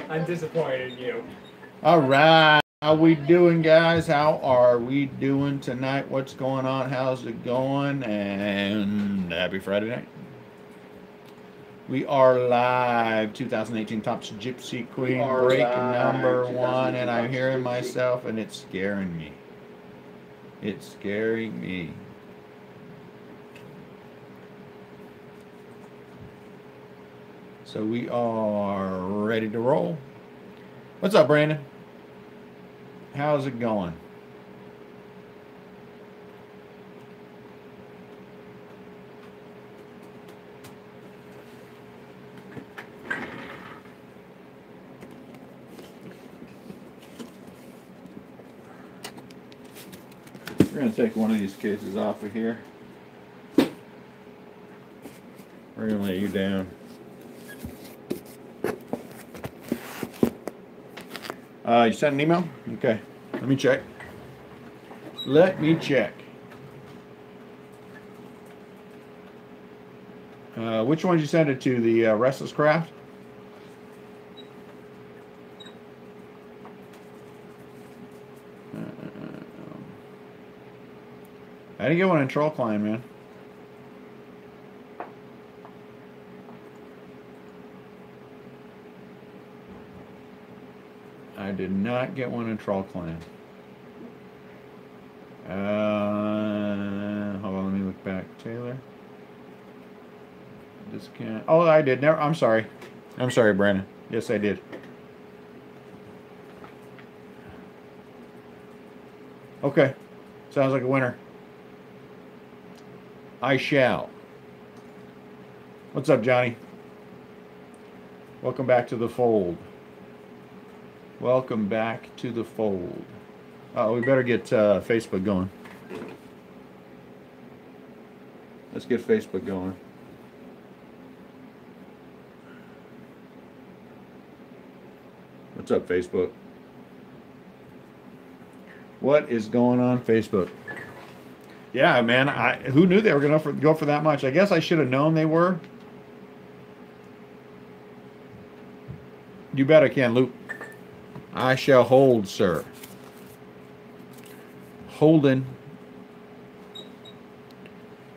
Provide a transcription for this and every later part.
I'm disappointed in you. All right. How we doing, guys? How are we doing tonight? What's going on? How's it going? And happy Friday night. We are live. 2018 Topps Gypsy Queen break number one. And I'm hearing myself, and it's scaring me. It's scaring me. So we are ready to roll. What's up, Brandon? How's it going? We're going to take one of these cases off of here. We're going to lay you down. You sent an email? Okay. Let me check. Let me check. Which one did you send it to? The RestlessCraft? I didn't get one in Troll Climb, man. I did not get one in Troll Clan. Hold on, let me look back. Taylor. Discount. Oh, I did. Never. I'm sorry. I'm sorry, Brandon. Yes, I did. Okay. Sounds like a winner. I shall. What's up, Johnny? Welcome back to the fold. Welcome back to the fold. Oh, we better get Facebook going. Let's get Facebook going. What's up, Facebook? What is going on, Facebook? Yeah, man. Who knew they were going to go for that much? I guess I should have known they were. You bet I can, Luke. I shall hold, sir. Holding.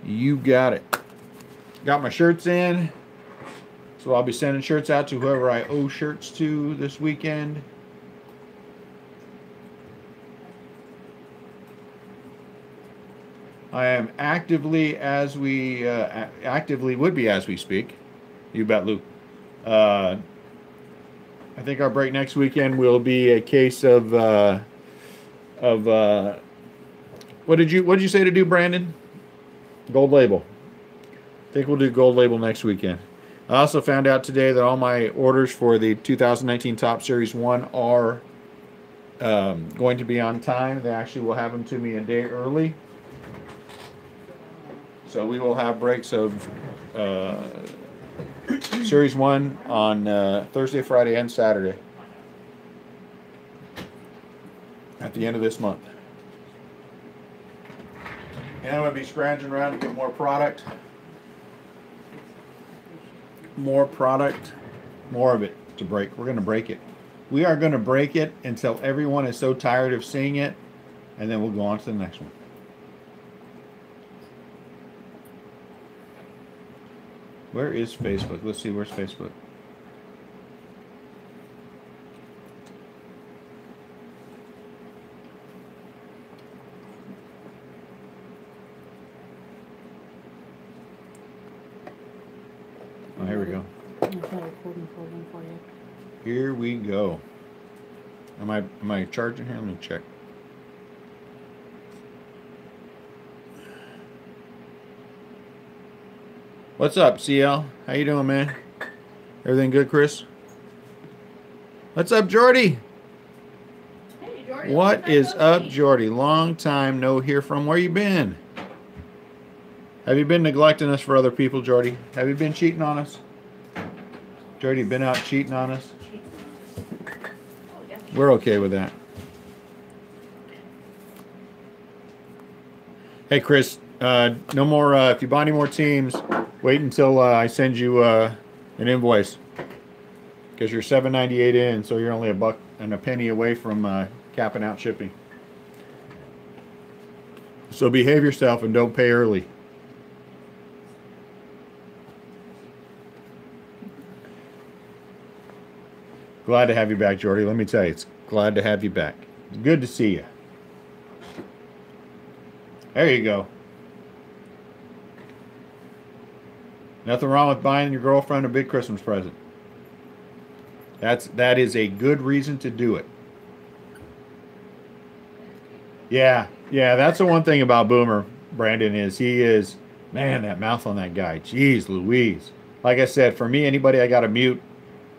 You got it. Got my shirts in. So I'll be sending shirts out to whoever I owe shirts to this weekend. I am actively would be as we speak. You bet, Luke. I think our break next weekend will be a case of what did you say to do, Brandon? Gold label. I think we'll do gold label next weekend. I also found out today that all my orders for the 2019 Top Series 1 are going to be on time. They actually will have them to me a day early. So we will have breaks of Series 1 on Thursday, Friday, and Saturday at the end of this month. And I'm going to be scrounging around to get more product. More product. More of it to break. We're going to break it. We are going to break it until everyone is so tired of seeing it. And then we'll go on to the next one. Where is Facebook? Let's see, where's Facebook? Oh, here we go. Here we go. Am I charging here? Let me check. What's up, CL? How you doing, man? Everything good, Chris? What's up, Jordy? Hey, Jordy. What is up, Jordy? Long time no hear from. Where you been? Have you been neglecting us for other people, Jordy? Have you been cheating on us? Jordy, been out cheating on us? We're okay with that. Hey, Chris, no more, if you buy any more teams, wait until I send you an invoice. because you're $7.98 in, so you're only $1 and a penny away from capping out shipping. So behave yourself and don't pay early. Glad to have you back, Jordy. Let me tell you, it's glad to have you back. It's good to see you. There you go. Nothing wrong with buying your girlfriend a big Christmas present. That is a good reason to do it. Yeah, that's the one thing about Boomer, Brandon, is he is, man, that mouth on that guy. Jeez Louise. Like I said, for me, anybody I got to mute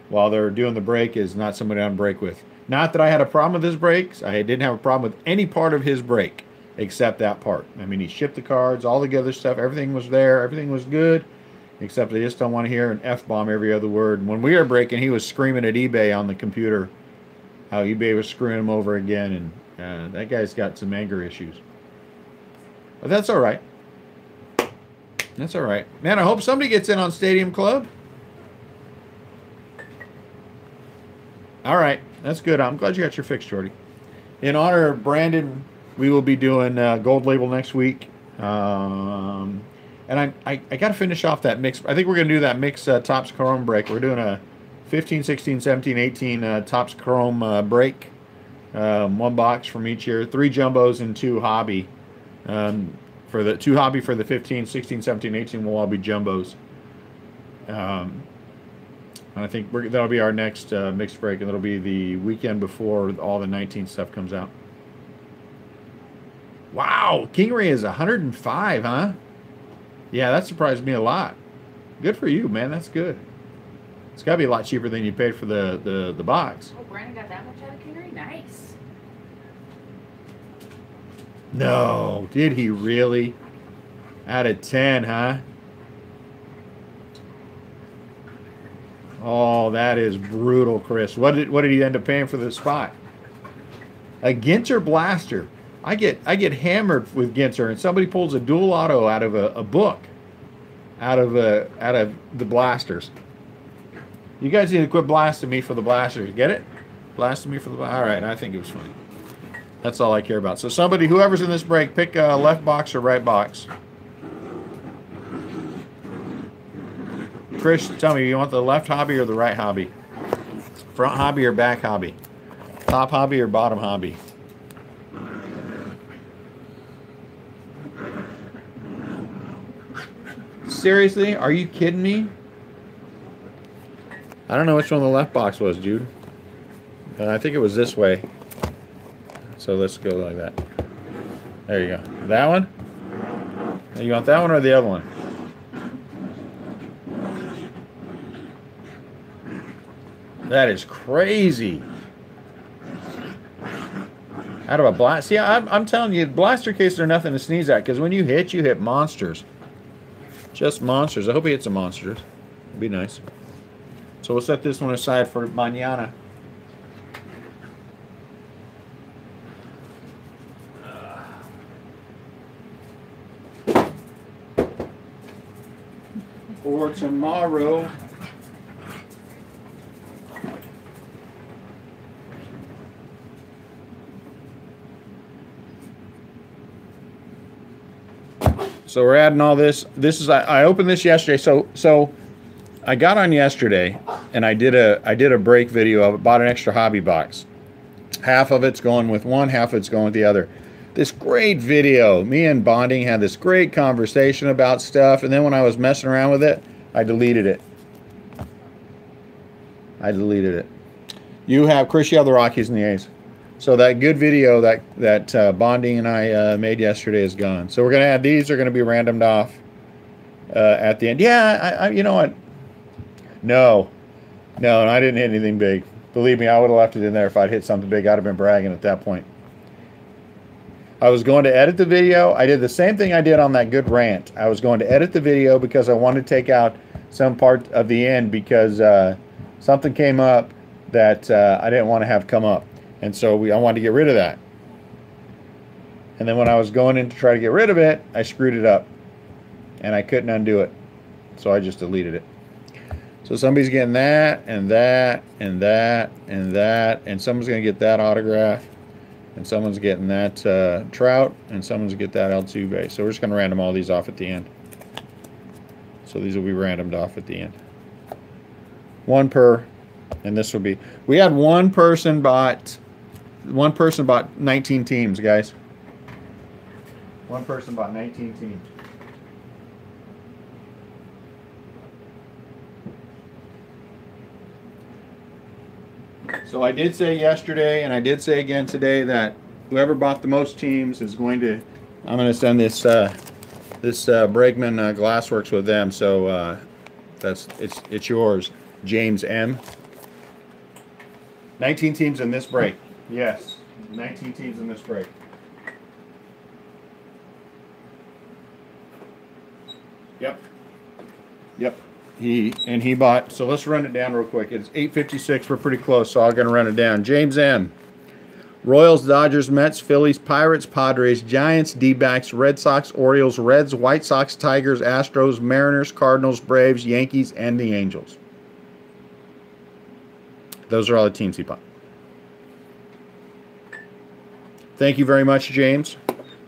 while they're doing the break is not somebody I'm break with. Not that I had a problem with his breaks. I didn't have a problem with any part of his break except that part. I mean, he shipped the cards, all the other stuff. Everything was there. Everything was good, except I just don't want to hear an F-bomb every other word. And when we were breaking, he was screaming at eBay on the computer how eBay was screwing him over again. And that guy's got some anger issues. But that's all right. That's all right. Man, I hope somebody gets in on Stadium Club. All right, that's good. I'm glad you got your fix, Jordy. In honor of Brandon, we will be doing Gold Label next week. And I got to finish off that mix. I think we're going to do that mix Topps Chrome break. We're doing a 15, 16, 17, 18 Topps Chrome break. One box from each year. 3 jumbos and 2 hobby. For the 2 hobby for the 15, 16, 17, 18 will all be jumbos. And I think that'll be our next mixed break, and it'll be the weekend before all the 19 stuff comes out. Wow, Kingery is 105, huh? Yeah, that surprised me a lot. Good for you, man. That's good. It's got to be a lot cheaper than you paid for the box. Oh, Brandon got that much out of Kingery? Nice. No, did he really? Out of 10, huh? Oh, that is brutal, Chris. What did he end up paying for the spot? A Ginter blaster. I get hammered with Ginter, and somebody pulls a dual auto out of a book, out of the blasters. You guys need to quit blasting me for the blasters. Get it? Blasting me for the blasters. All right, I think it was funny. That's all I care about. So somebody, whoever's in this break, pick a left box or right box. Chris, tell me, you want the left hobby or the right hobby? Front hobby or back hobby? Top hobby or bottom hobby? Seriously? Are you kidding me? I don't know which one the left box was, dude. I think it was this way. So let's go like that. There you go. That one? You want that one or the other one? That is crazy. Out of a blast. See, I'm telling you, blaster cases are nothing to sneeze at, because when you hit monsters. Just monsters. I hope he hits some monsters. It'd be nice. So we'll set this one aside for mañana. For tomorrow. So we're adding all this. This is I opened this yesterday. So I got on yesterday and I did a break video of it. Bought an extra hobby box. Half of it's going with one, half of it's going with the other. This great video. Me and Bonding had this great conversation about stuff, and then when I was messing around with it, I deleted it. You have Chris, you have the Rockies and the A's. So that good video that Bonding and I made yesterday is gone. So we're going to add these. Are going to be randomed off at the end. Yeah, you know what? No, I didn't hit anything big. Believe me, I would have left it in there if I'd hit something big. I'd have been bragging at that point. I was going to edit the video. I did the same thing I did on that good rant. I was going to edit the video because I wanted to take out some part of the end because something came up that I didn't want to have come up. And so I wanted to get rid of that. And then when I was going in to try to get rid of it, I screwed it up. And I couldn't undo it. So I just deleted it. So somebody's getting that, and that, and that, and that, and someone's going to get that autograph, and someone's getting that Trout, and someone's going to get that Altuve. So we're just going to random all these off at the end. So these will be randomed off at the end. One per, and this will be. We had one person bought 19 teams, guys. One person bought 19 teams. So I did say yesterday, and I did say again today, that whoever bought the most teams is going to. I'm going to send this Bregman Glassworks with them. So it's yours, James M. 19 teams in this break. Yes, 19 teams in this break. Yep. Yep. He bought, so let's run it down real quick. It's 8:56. We're pretty close, so I'm going to run it down. James M. Royals, Dodgers, Mets, Phillies, Pirates, Padres, Giants, D-backs, Red Sox, Orioles, Reds, White Sox, Tigers, Astros, Mariners, Cardinals, Braves, Yankees, and the Angels. Those are all the teams he bought. Thank you very much, James.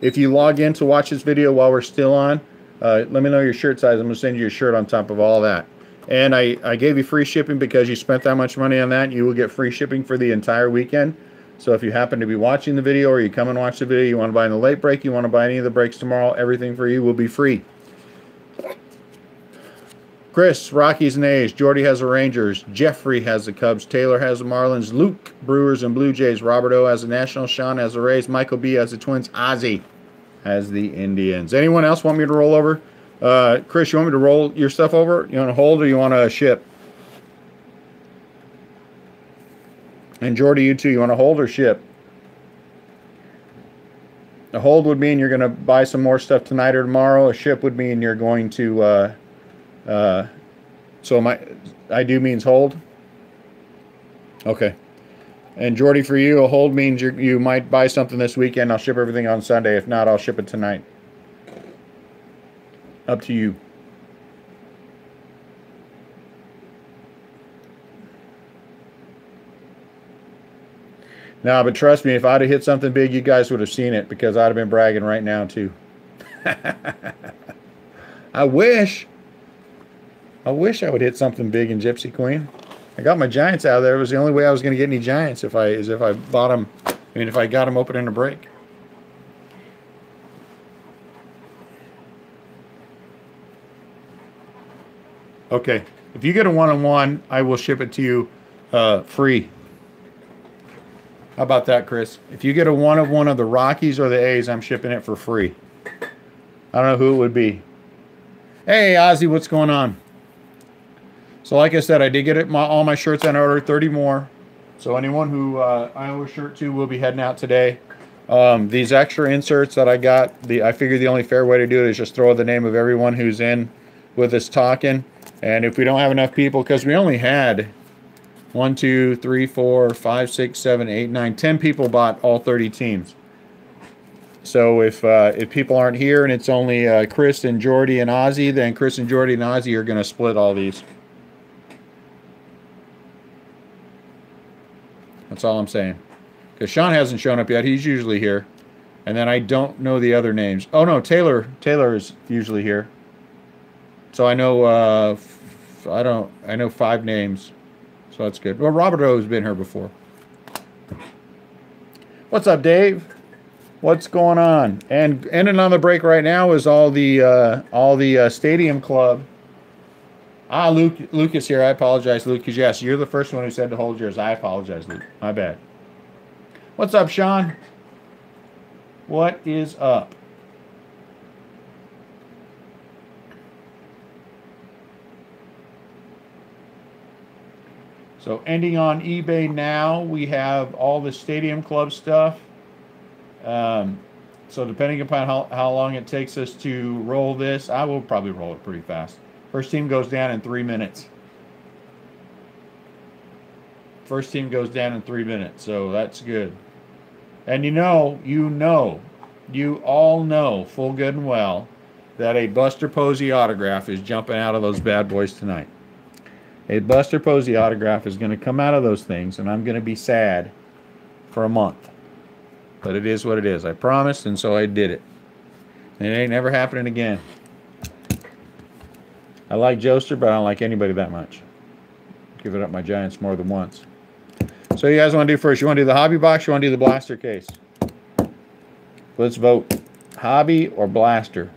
If you log in to watch this video while we're still on, let me know your shirt size. I'm going to send you a shirt on top of all that. And I gave you free shipping because you spent that much money on that. You will get free shipping for the entire weekend. So if you happen to be watching the video, or you come and watch the video, you want to buy in the late break, you want to buy any of the breaks tomorrow, everything for you will be free. Chris, Rockies and A's. Jordy has the Rangers. Jeffrey has the Cubs. Taylor has the Marlins. Luke, Brewers and Blue Jays. Robert O has the Nationals. Sean has the Rays. Michael B has the Twins. Ozzy has the Indians. Anyone else want me to roll over? Chris, you want me to roll your stuff over? You want to hold, or you want to ship? And Jordy, you too. You want to hold or ship? A hold would mean you're going to buy some more stuff tonight or tomorrow. A ship would mean you're going to... so I do means hold? Okay. And Jordy, for you, a hold means you might buy something this weekend. I'll ship everything on Sunday. If not, I'll ship it tonight. Up to you. No, but trust me, if I'd have hit something big, you guys would have seen it, because I'd have been bragging right now, too. I wish I would hit something big in Gypsy Queen. I got my Giants out of there. It was the only way I was going to get any Giants if I bought them. I mean, if I got them open in a break. Okay. If you get a one-on-one, I will ship it to you free. How about that, Chris? If you get a one of the Rockies or the A's, I'm shipping it for free. I don't know who it would be. Hey, Ozzy, what's going on? So like I said, I did get all my shirts on order, 30 more. So anyone who I owe a shirt to will be heading out today. These extra inserts that I got, I figured the only fair way to do it is just throw the name of everyone who's in with us talking. And if we don't have enough people, because we only had 1, 2, 3, 4, 5, 6, 7, 8, 9, 10 people bought all 30 teams. So if people aren't here and it's only Chris and Jordy and Ozzy, then Chris and Jordy and Ozzy are going to split all these. That's all I'm saying. Because Sean hasn't shown up yet. He's usually here. And then I don't know the other names. Oh, no, Taylor is usually here. So I know I know 5 names. So that's good. Well, Robert O has been here before. What's up, Dave? What's going on? And ending on the break right now is all the Stadium Club. Luke is here. I apologize, Luke, because yes, you're the first one who said to hold yours. I apologize, Luke. My bad. What's up, Sean? What is up? So ending on eBay now, we have all the Stadium Club stuff. So depending upon how long it takes us to roll this, I will probably roll it pretty fast. First team goes down in 3 minutes. First team goes down in 3 minutes, so that's good. And you all know full good and well that a Buster Posey autograph is jumping out of those bad boys tonight. A Buster Posey autograph is going to come out of those things, and I'm going to be sad for a month. But it is what it is. I promised, and so I did it. And it ain't never happening again. I like Joester, but I don't like anybody that much. Give it up my Giants more than once. So you guys want to do first? You want to do the hobby box? You want to do the blaster case? Let's vote. Hobby or blaster?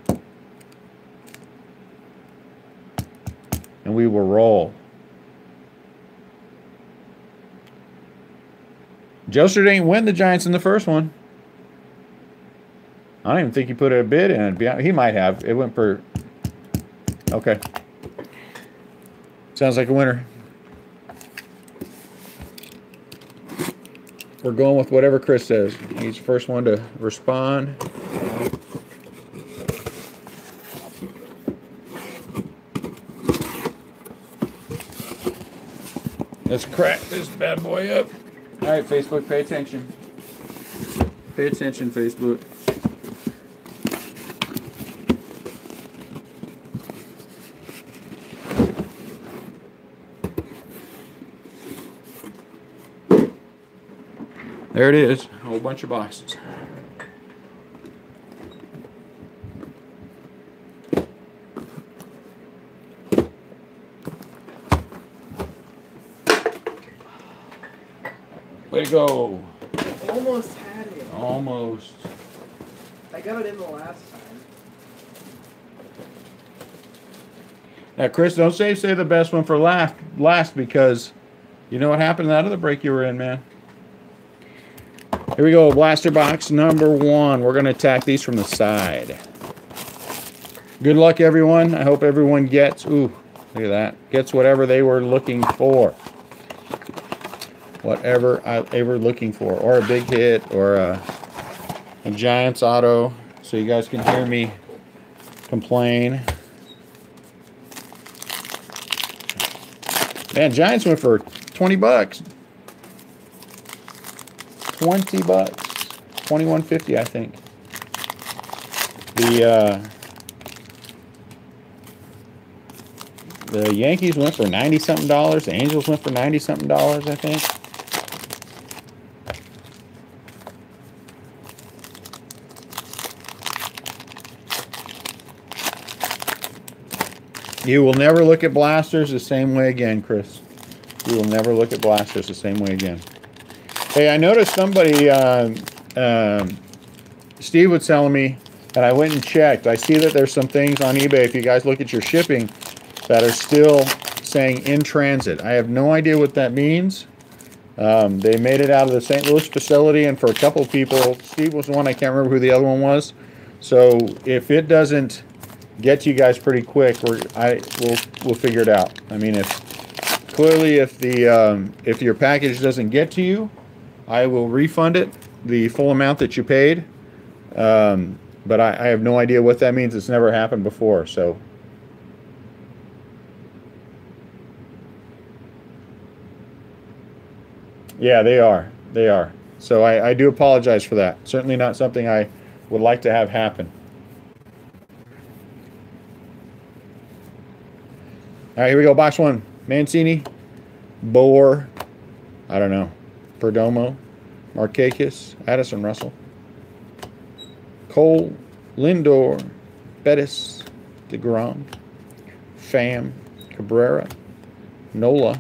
And we will roll. Joester didn't win the Giants in the first one. I don't even think he put a bid in. He might have. It went for... Okay. Sounds like a winner. We're going with whatever Chris says. He's the first one to respond. Let's crack this bad boy up. All right, Facebook, pay attention. Pay attention, Facebook. There it is, a whole bunch of boxes. Way to go. Almost had it. Almost. I got it in the last time. Now, Chris, don't say the best one for last because you know what happened to that other break you were in, man. Here we go, blaster box number 1. We're going to attack these from the side. Good luck, everyone. I hope everyone gets, ooh, look at that, gets whatever they were looking for. Whatever they were looking for, or a big hit, or a Giants auto, so you guys can hear me complain. Man, Giants went for 20 bucks. 20 bucks. $21.50, I think. The Yankees went for $90-something. The Angels went for $90-something, I think. You will never look at blasters the same way again, Chris. You will never look at blasters the same way again. Hey, I noticed somebody, Steve was telling me, and I went and checked. I see that there's some things on eBay, if you guys look at your shipping, that are still saying in transit. I have no idea what that means. They made it out of the St. Louis facility, and for a couple of people, Steve was the one, I can't remember who the other one was. So if it doesn't get to you guys pretty quick, we'll figure it out. I mean, if your package doesn't get to you, I will refund it, the full amount that you paid. But I have no idea what that means. It's never happened before, so. Yeah, they are. They are. So I do apologize for that. Certainly not something I would like to have happen. All right, here we go. Box 1. Mancini, Boer, I don't know, Perdomo, Markakis, Addison Russell, Cole, Lindor, Bettis, DeGrom, Pham, Cabrera, Nola,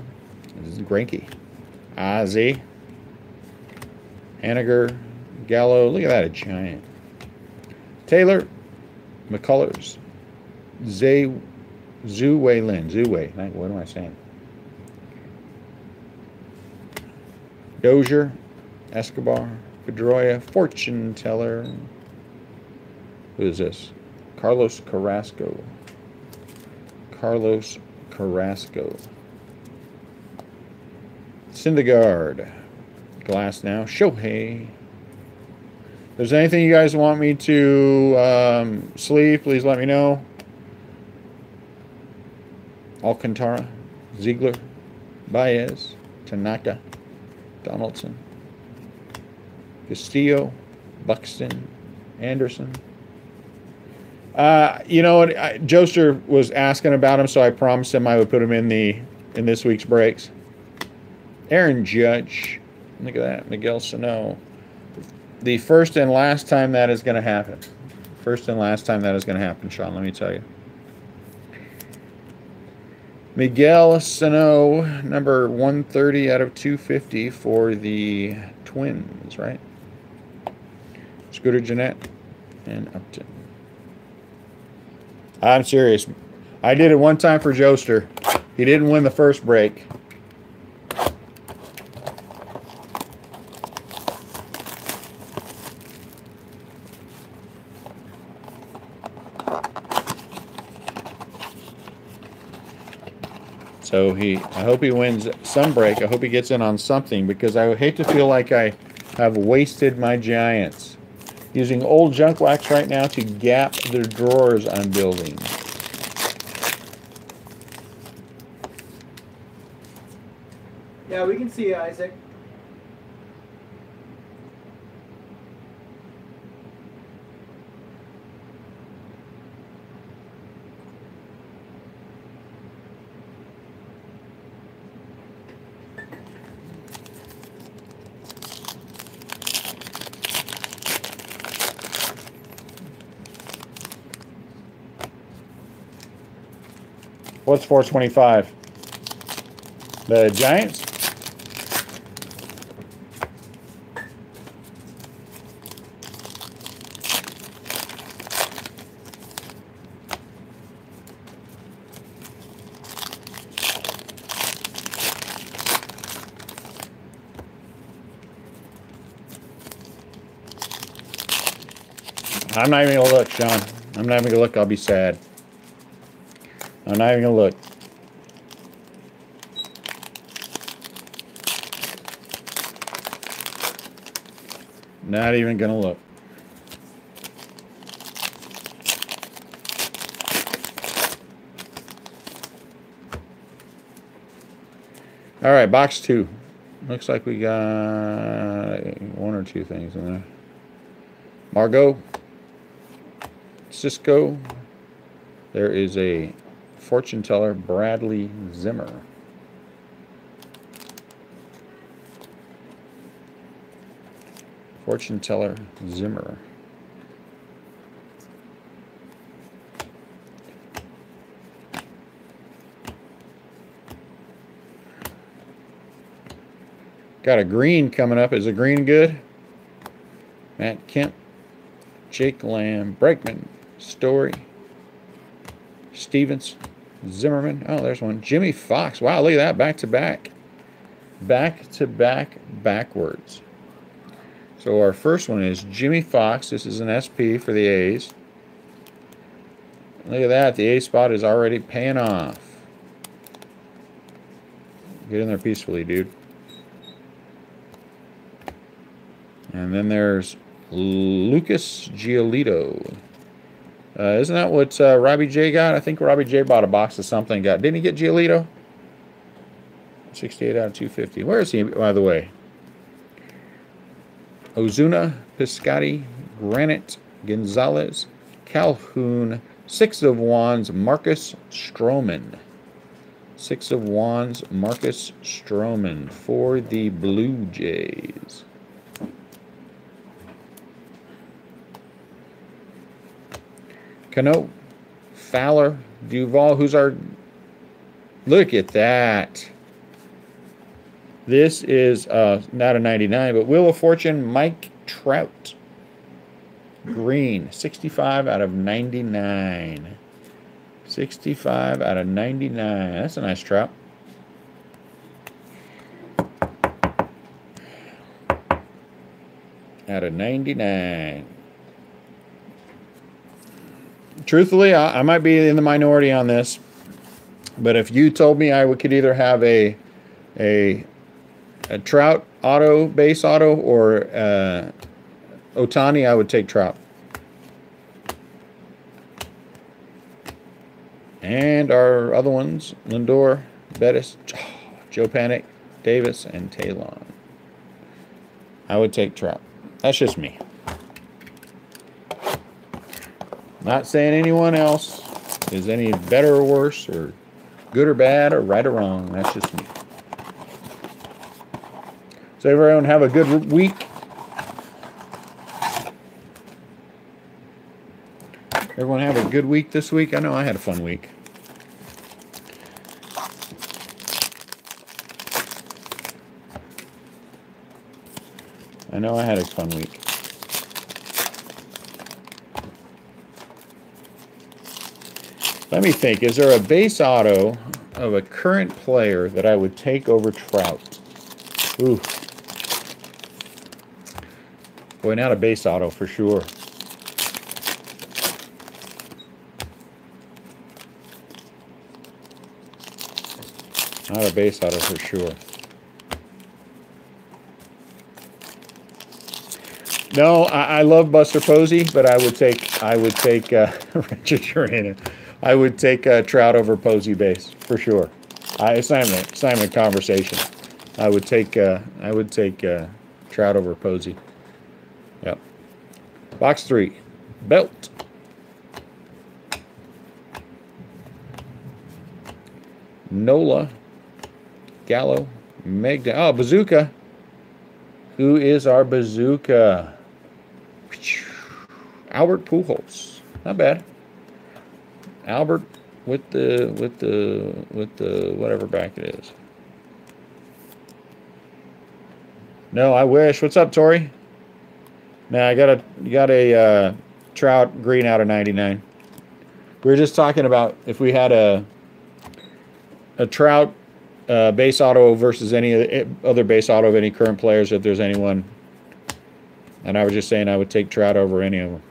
this is Greinke, Ozzie, Haniger, Gallo, look at that, a giant. Taylor, McCullers, Zhu-Wei Lin, what am I saying? Dozier, Escobar, Pedroia, Fortune Teller. Who is this? Carlos Carrasco. Syndergaard. Glass now. Shohei. If there's anything you guys want me to sleeve, please let me know. Alcantara, Ziegler, Baez, Tanaka, Donaldson, Castillo, Buxton, Anderson. You know what? Joester was asking about him, so I promised him I would put him in the in this week's breaks. Aaron Judge. Look at that. Miguel Sano. The first and last time that is going to happen. First and last time that is going to happen, Sean, let me tell you. Miguel Sano, number 130 out of 250 for the Twins, right? Scooter Gennett and Upton. I'm serious. I did it one time for Joester. He didn't win the first break. So I hope he wins some break. I hope he gets in on something, because I would hate to feel like I have wasted my Giants. Using old junk wax right now to gap the drawers I'm building. Yeah, we can see you, Isaac. What's 425? The Giants? I'm not even going to look, Sean. I'm not even going to look. I'll be sad. I'm not even going to look. Not even going to look. All right, box 2. Looks like we got 1 or 2 things in there. Margot. Cisco. There is a fortune teller, Bradley Zimmer. Fortune teller Zimmer. Got a green coming up. Is a green good? Matt Kemp, Jake Lamb, Bregman, Story, Stevens, Zimmerman. Oh, there's one. Jimmy Fox. Wow, look at that. Back to back. Back to back backwards. So our first one is Jimmy Fox. This is an SP for the A's. Look at that. The A spot is already paying off. Get in there peacefully, dude. And then there's Lucas Giolito. Isn't that what Robbie J got? I think Robbie J bought a box of something. Didn't he get Giolito? 68 out of 250. Where is he, by the way? Ozuna, Piscotti, Granite, Gonzalez, Calhoun, 6 of Wands, Marcus Stroman. 6 of Wands, Marcus Stroman for the Blue Jays. Cano, Fowler, Duvall, who's our... Look at that. This is not a 99, but Wheel of Fortune, Mike Trout. Green, 65 out of 99. 65 out of 99. That's a nice Trout. Out of 99. Truthfully, I might be in the minority on this, but if you told me I could either have a Trout auto, base auto, or Ohtani, I would take Trout. And our other ones, Lindor, Bettis, Joe Panic, Davis, and Talon. I would take Trout. That's just me. Not saying anyone else is any better or worse or Good or bad or right or wrong. That's just me. So everyone have a good week. Everyone have a good week this week. I know I had a fun week. I know I had a fun week. Let me think. Is there a base auto of a current player that I would take over Trout? Ooh. Boy, not a base auto for sure. Not a base auto for sure. No, I love Buster Posey, but I would take Richard Sherina. I would take Trout over Posey base for sure. It's not even a conversation. I would take Trout over Posey. Yep. Box 3, Belt. Nola, Gallo, Megda. Oh, Bazooka. Who is our Bazooka? Albert Pujols. Not bad. Albert with the whatever back it is. No, I wish. What's up, Tori? Nah, I got a Trout green out of 99. We were just talking about if we had a Trout base auto versus any other base auto of any current players, if there's anyone. And I was just saying I would take Trout over any of them.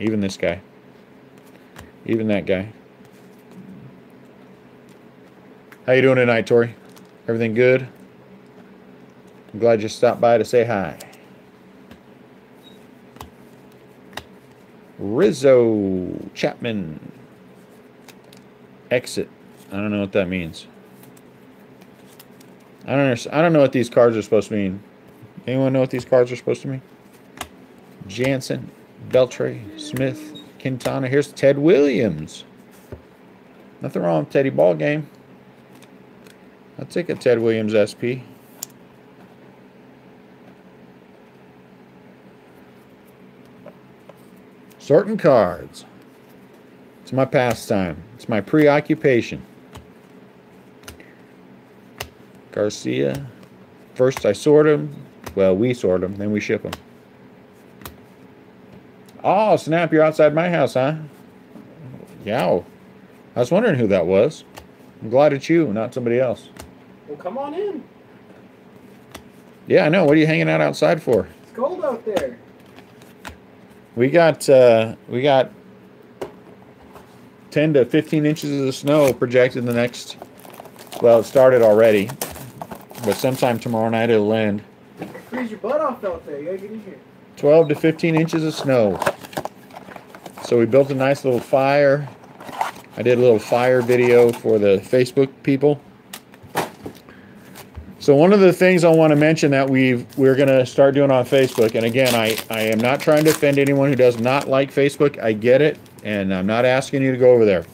Even this guy. Even that guy. How you doing tonight, Tori? Everything good? I'm glad you stopped by to say hi. Rizzo Chapman. Exit. I don't know what that means. I don't know what these cards are supposed to mean. Anyone know what these cards are supposed to mean? Jansen, Beltre, Smith, Quintana. Here's Ted Williams. Nothing wrong with Teddy ball game. I'll take a Ted Williams SP. Sorting cards. It's my pastime. It's my preoccupation. Garcia. First I sort them. Well, we sort them, then we ship them. Oh, snap, you're outside my house, huh? Yow. I was wondering who that was. I'm glad it's you, not somebody else. Well, come on in. Yeah, I know. What are you hanging out outside for? It's cold out there. We got 10 to 15 inches of snow projected in the next, well, it started already, but sometime tomorrow night it'll end. Freeze your butt off out there. You gotta get in here. 12 to 15 inches of snow. So we built a nice little fire. I did a little fire video for the Facebook people. So one of the things I want to mention that we're going to start doing on Facebook, and again, I am not trying to offend anyone who does not like Facebook. I get it, and I'm not asking you to go over there.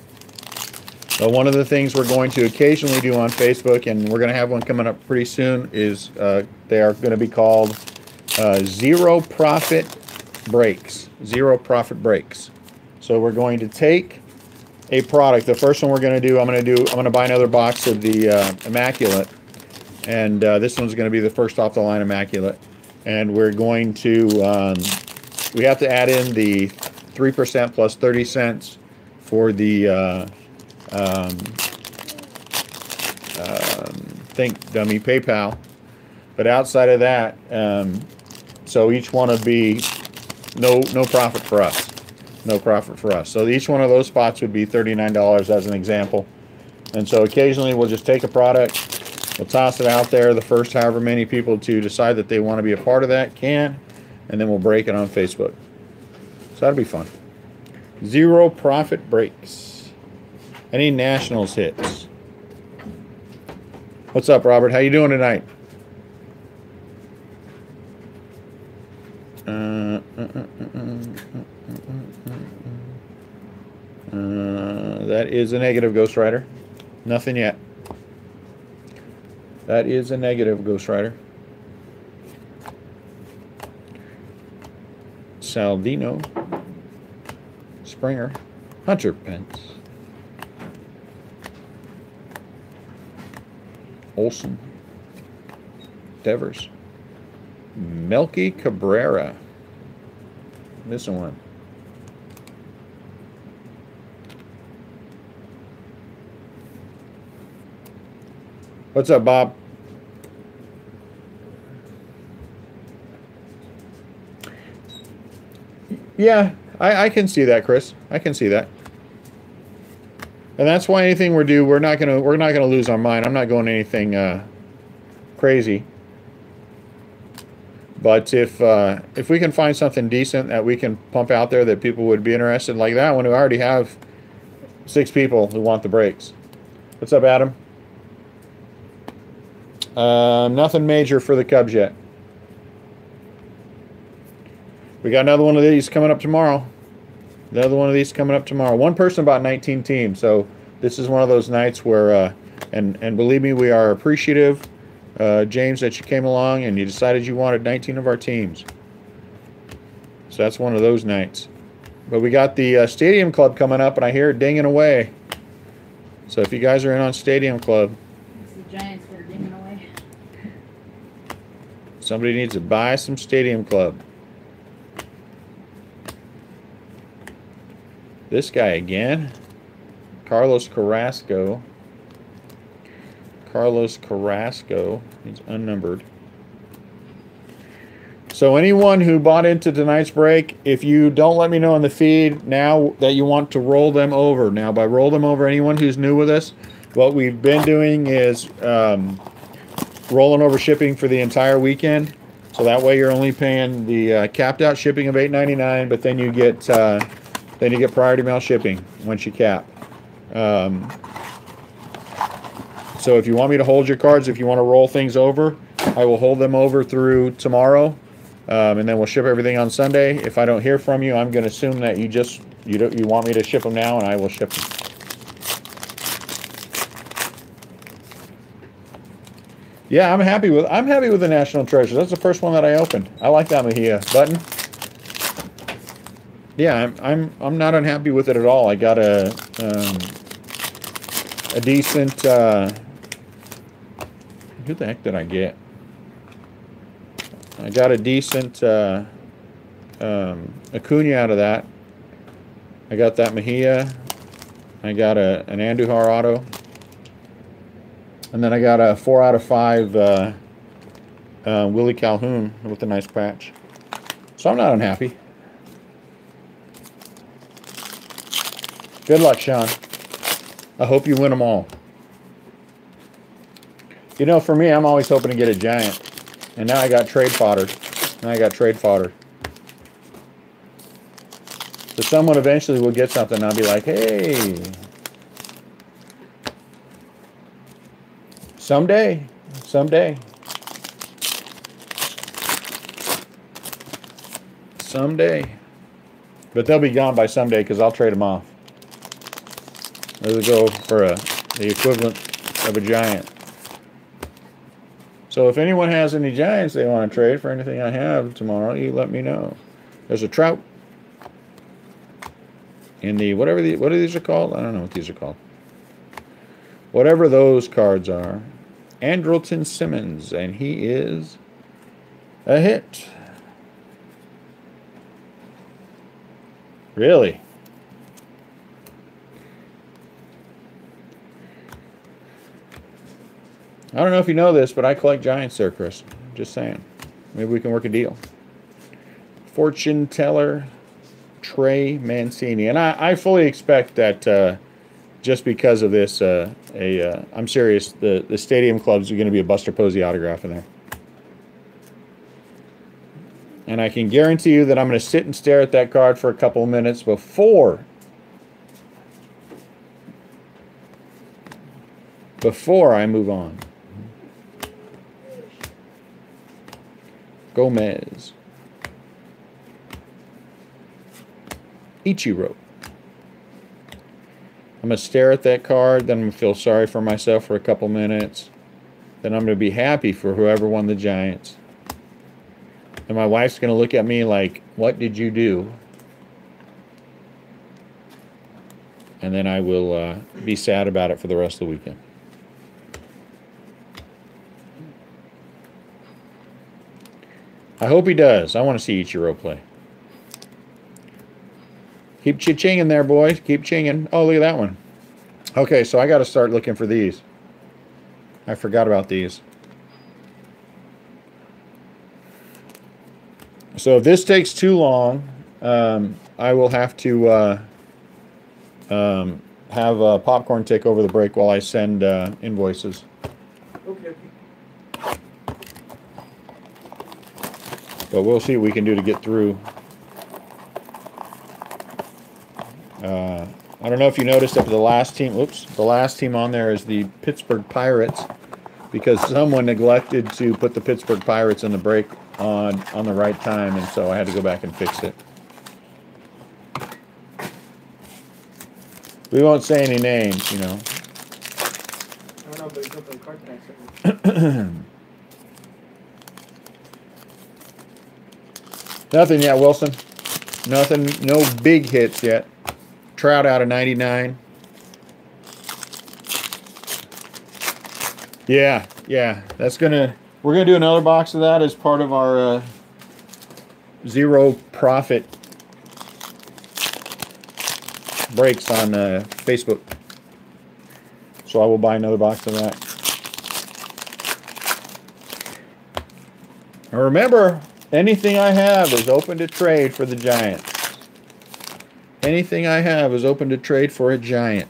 But one of the things we're going to occasionally do on Facebook, and we're going to have one coming up pretty soon, is they are going to be called Zero Profit Breaks. Zero Profit Breaks. So we're going to take a product. The first one we're going to do, I'm going to buy another box of the Immaculate. And this one's going to be the first off the line Immaculate. And we're going to, we have to add in the 3% plus 30 cents for the think dummy PayPal. But outside of that, so each one would be no profit for us. No profit for us. So each one of those spots would be $39 as an example. And so occasionally we'll just take a product, we'll toss it out there. The first however many people to decide that they want to be a part of that can, and then we'll break it on Facebook. So that'll be fun. Zero Profit Breaks. Any Nationals hits? What's up, Robert? How you doing tonight? That is a negative, Ghost Rider. Nothing yet. That is a negative, Ghost Rider. Saldino. Springer. Hunter Pence. Olsen. Devers. Melky Cabrera. Missing one. What's up, Bob? Yeah, I can see that, Chris. I can see that. And that's why anything we're not gonna lose our mind. I'm not going anything crazy. But if we can find something decent that we can pump out there that people would be interested in, like that one, we already have 6 people who want the breaks. What's up, Adam? Nothing major for the Cubs yet. We got another one of these coming up tomorrow. Another one of these coming up tomorrow. One person bought 19 teams, so this is one of those nights where, and believe me, we are appreciative, James, that you came along and you decided you wanted 19 of our teams. So that's one of those nights. But we got the Stadium Club coming up, and I hear it dinging away. So if you guys are in on Stadium Club, It's the Giants that are dinging away. somebody needs to buy some Stadium Club. This guy again, Carlos Carrasco. Carlos Carrasco, he's unnumbered. So anyone who bought into tonight's break, if you don't let me know on the feed now that you want to roll them over. Now, by roll them over, anyone who's new with us, what we've been doing is rolling over shipping for the entire weekend. So that way you're only paying the capped out shipping of $8.99, but then you get priority mail shipping once you cap. So if you want me to hold your cards, if you want to roll things over, I will hold them over through tomorrow, and then we'll ship everything on Sunday. If I don't hear from you, I'm going to assume that you want me to ship them now, and I will ship them. Yeah, I'm happy with the National Treasure. That's the first one that I opened. I like that Mejia button. Yeah, I'm not unhappy with it at all. I got a decent. Who the heck did I get? I got a decent Acuna out of that. I got that Mejia. I got an Andujar auto, and then I got a 4 out of 5 Willie Calhoun with a nice patch. So I'm not unhappy. Good luck, Sean. I hope you win them all. You know, for me, I'm always hoping to get a Giant. And now I got trade fodder. So someone eventually will get something, and I'll be like, hey. Someday. Someday. But they'll be gone by someday because I'll trade them off. They'll go for the equivalent of a Giant. So if anyone has any Giants they want to trade for anything I have tomorrow, you let me know. There's a Trout in the what are these are called? I don't know what these are called. Whatever those cards are. Andrelton Simmons, and he is a hit. Really? I don't know if you know this, but I collect Giants there, Chris. Just saying. Maybe we can work a deal. Fortune Teller, Trey Mancini. And I fully expect that just because of this, I'm serious, the Stadium Clubs are going to be a Buster Posey autograph in there. And I can guarantee you that I'm going to sit and stare at that card for a couple of minutes before I move on. Gomez. I'm going to stare at that card. Then I'm going to feel sorry for myself for a couple minutes. Then I'm going to be happy for whoever won the Giants. And my wife's going to look at me like, what did you do? And then I will be sad about it for the rest of the weekend. I hope he does. I want to see Ichiro play. Keep chinging there, boys. Keep chinging. Oh, look at that one. Okay, so I got to start looking for these. I forgot about these. So if this takes too long, I will have to have Popcorn take over the break while I send invoices. Okay. But we'll see what we can do to get through. I don't know if you noticed that the last team, the last team on there is the Pittsburgh Pirates, because someone neglected to put the Pittsburgh Pirates in the break on the right time, and so I had to go back and fix it. We won't say any names, you know. I don't know, but it's up in the card pack. Nothing yet, Wilson. Nothing. No big hits yet. Trout out of 99. Yeah. That's gonna. We're gonna do another box of that as part of our zero profit breaks on Facebook. So I will buy another box of that. And remember, anything I have is open to trade for the Giants. Anything I have is open to trade for a Giant.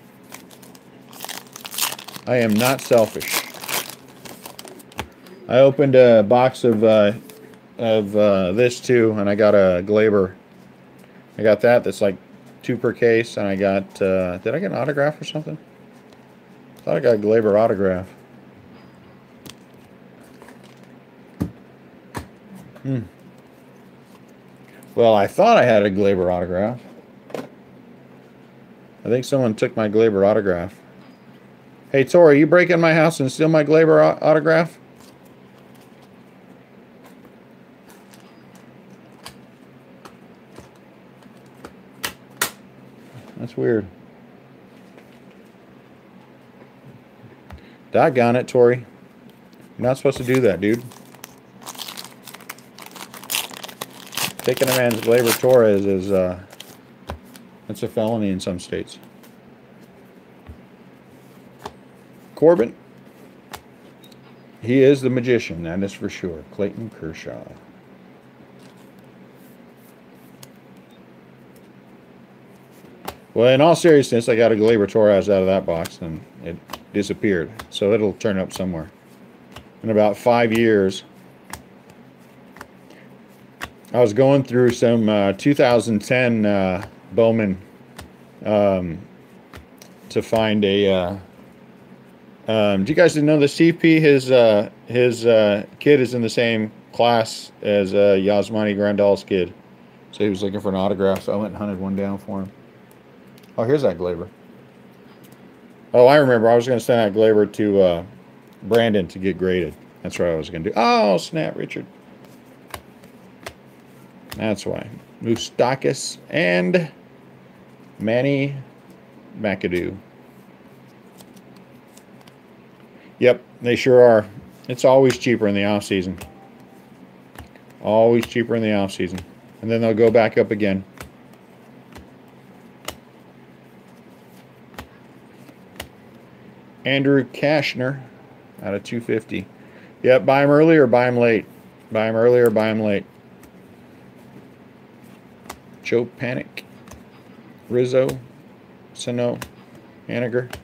I am not selfish. I opened a box of this too, and I got a Glaber. I got that. That's like 2 per case, and I got. Did I get an autograph or something? I thought I got a Glaber autograph. Well, I thought I had a Glaber autograph. I think someone took my Glaber autograph. Hey, Tori, you break in my house and steal my Glaber autograph? That's weird. Doggone it, Tori. You're not supposed to do that, dude. Taking a man's Glaber Torres is, that's a felony in some states. Corbin. He is the magician, that is for sure. Clayton Kershaw. Well, in all seriousness, I got a Glaber Torres out of that box, and it disappeared. So it'll turn up somewhere. In about 5 years, I was going through some 2010 Bowman to find a. Do you guys know the CP? His kid is in the same class as Yasmani Grandal's kid, so he was looking for an autograph. So I went and hunted one down for him. Oh, here's that Glaber. Oh, I remember. I was going to send that Glaber to Brandon to get graded. That's what I was going to do. Oh, snap, Richard. That's why. Moustakis and Manny McAdoo. Yep, they sure are. It's always cheaper in the off season. Always cheaper in the off season. And then they'll go back up again. Andrew Kashner out of 250. Yep, buy him early or buy him late. Buy him early or buy him late. Joe Panic, Rizzo, Sano, Haniger,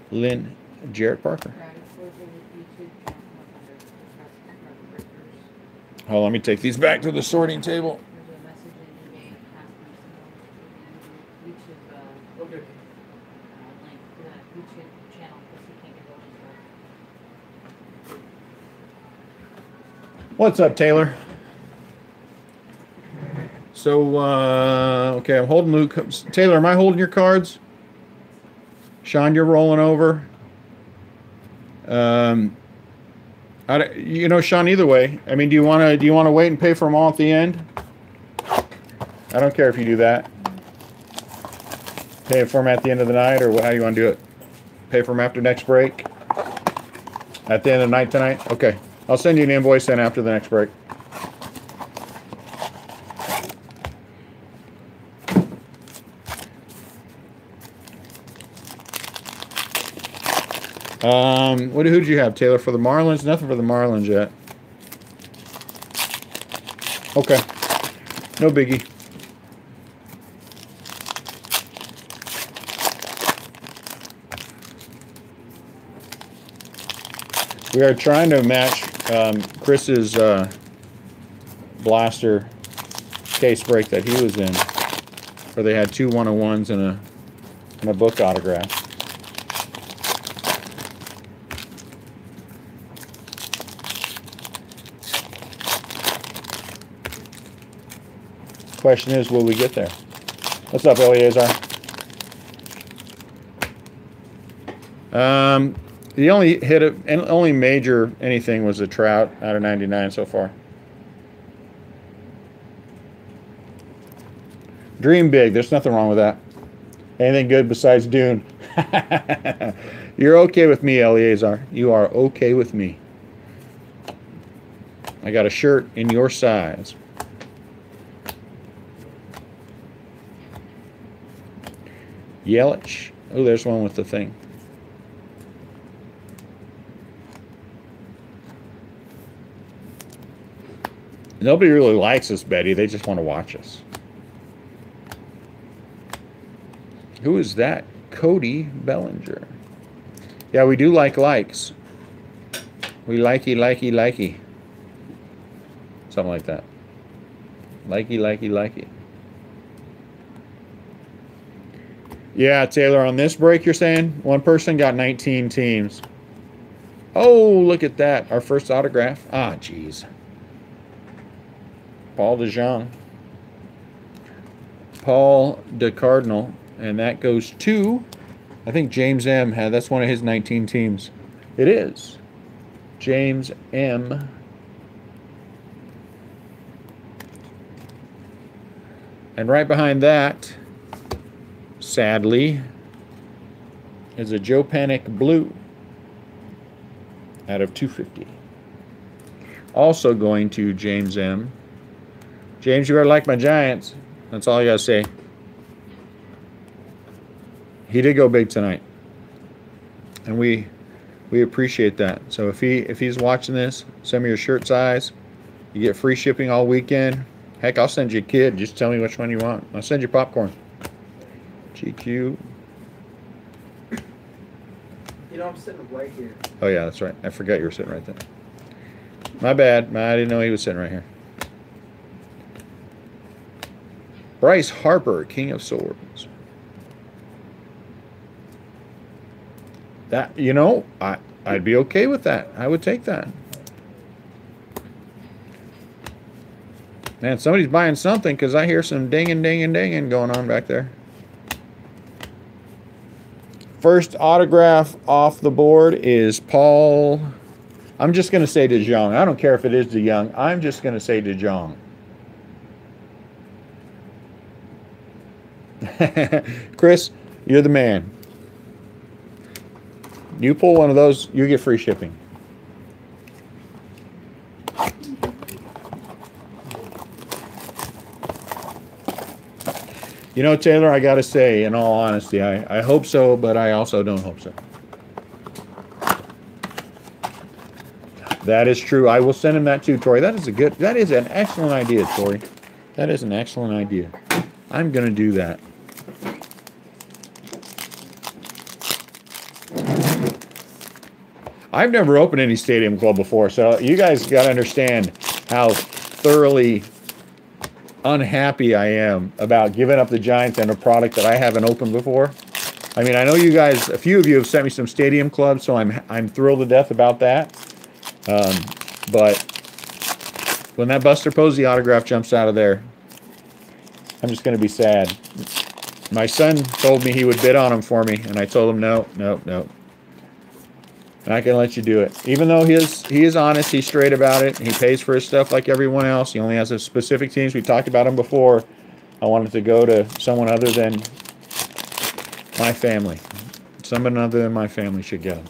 Lynn, Jarrett Parker. Oh, let me take these back to the sorting table. What's up, Taylor? So, okay, I'm holding Luke. Taylor, am I holding your cards? Sean, you're rolling over. You know, Sean, either way. I mean, do you want to wait and pay for them all at the end? I don't care if you do that. Pay for them at the end of the night, or how do you want to do it? Pay for them after next break? At the end of the night tonight? Okay. I'll send you an invoice then after the next break. Who did you have, Taylor, for the Marlins? Nothing for the Marlins yet. Okay. No biggie. We are trying to match Chris's blaster case break that he was in, where they had 2 101s and a book autograph. Question is, will we get there? What's up, Eleazar? The only hit and only major anything was a Trout out of 99 so far. Dream big. There's nothing wrong with that. Anything good besides Dune? You're okay with me, Eleazar. You are okay with me. I got a shirt in your size. Yelich. Oh, there's one with the thing. Nobody really likes us, Betty. They just want to watch us. Who is that? Cody Bellinger. Yeah, we do like likes. We likey. Something like that. Likey. Yeah, Taylor, on this break, you're saying? One person got 19 teams. Oh, look at that. Our first autograph. Ah, jeez. Paul DeJong. Paul DeCardinal. And that goes to, I think James M. had, that's one of his 19 teams. It is. James M. And right behind that, sadly, is a Joe Panic Blue out of 250. Also going to James M. James, you better like my Giants. That's all I gotta say. He did go big tonight, and we appreciate that. So if he's watching this, send me your shirt size. You get free shipping all weekend. Heck, I'll send you a kid. Just tell me which one you want. I'll send you popcorn. GQ. You know, I'm sitting right here. Oh yeah, that's right. I forgot you were sitting right there. My bad. I didn't know he was sitting right here. Bryce Harper, King of Swords. That, you know, I'd be okay with that. I would take that. Man, somebody's buying something because I hear some dinging going on back there. First autograph off the board is Paul. I'm just going to say DeJong. I don't care if it is DeYoung. I'm just going to say DeJong. Chris, you're the man. You pull one of those, you get free shipping. You know, Taylor, I got to say, in all honesty, I hope so, but I also don't hope so. That is true. I will send him that too, Tori. That is an excellent idea, Tori. That is an excellent idea. I'm going to do that. I've never opened any Stadium Club before, so you guys got to understand how thoroughly unhappy I am about giving up the Giants and a product that I haven't opened before. I mean, I know you guys, a few of you have sent me some Stadium Clubs, so I'm thrilled to death about that. But when that Buster Posey autograph jumps out of there, I'm just going to be sad. My son told me he would bid on them for me, and I told him no. Not gonna let you do it. Even though he is honest, he's straight about it. He pays for his stuff like everyone else. He only has a specific teams. We talked about him before. I wanted to go to someone other than my family. Someone other than my family should go.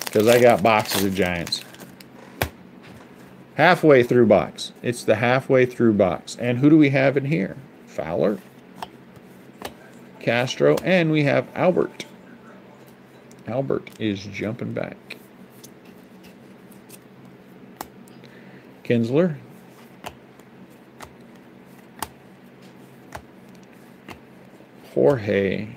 Because I got boxes of Giants. Halfway through box. It's the halfway through box. And who do we have in here? Fowler, Castro, and we have Albert. Albert is jumping back. Kinsler. Jorge.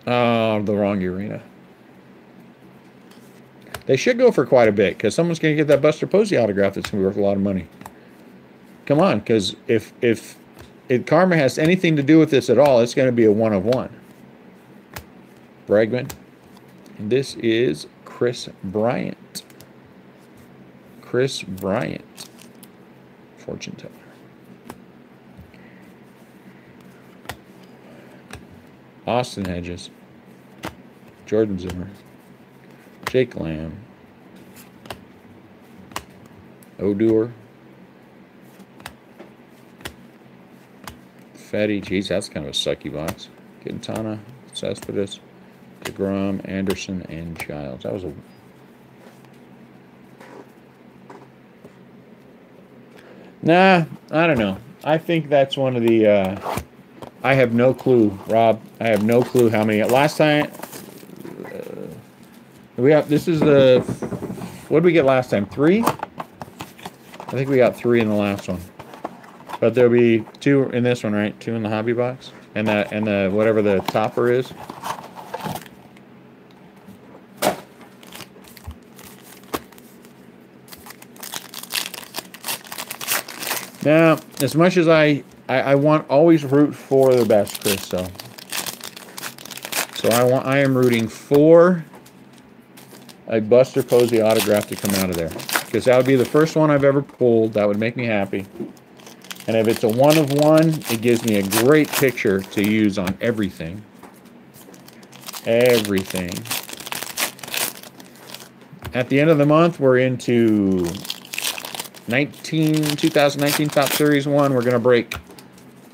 Oh, the wrong arena. They should go for quite a bit because someone's going to get that Buster Posey autograph that's going to be worth a lot of money. Come on, because if Karma has anything to do with this at all, it's going to be a 1 of 1. Bregman. And this is Chris Bryant. Chris Bryant. Fortune teller. Austin Hedges. Jordan Zimmer. Jake Lamb. Odor. Fetty. Geez, that's kind of a sucky box. Quintana. Cespedes. DeGrom. Anderson. And Giles. That was a... Nah, I don't know. I think that's one of the... I have no clue, Rob. I have no clue how many... Last time... we have... This is the... What did we get last time? 3? I think we got 3 in the last one. But there'll be 2 in this one, right? 2 in the hobby box? And the whatever the topper is. Now, as much as I want always root for the best, Chris, so I am rooting for a Buster Posey autograph to come out of there. Because that would be the first one I've ever pulled. That would make me happy. And if it's a 1 of 1, it gives me a great picture to use on everything. Everything. At the end of the month, we're into 2019 Top Series 1. We're going to break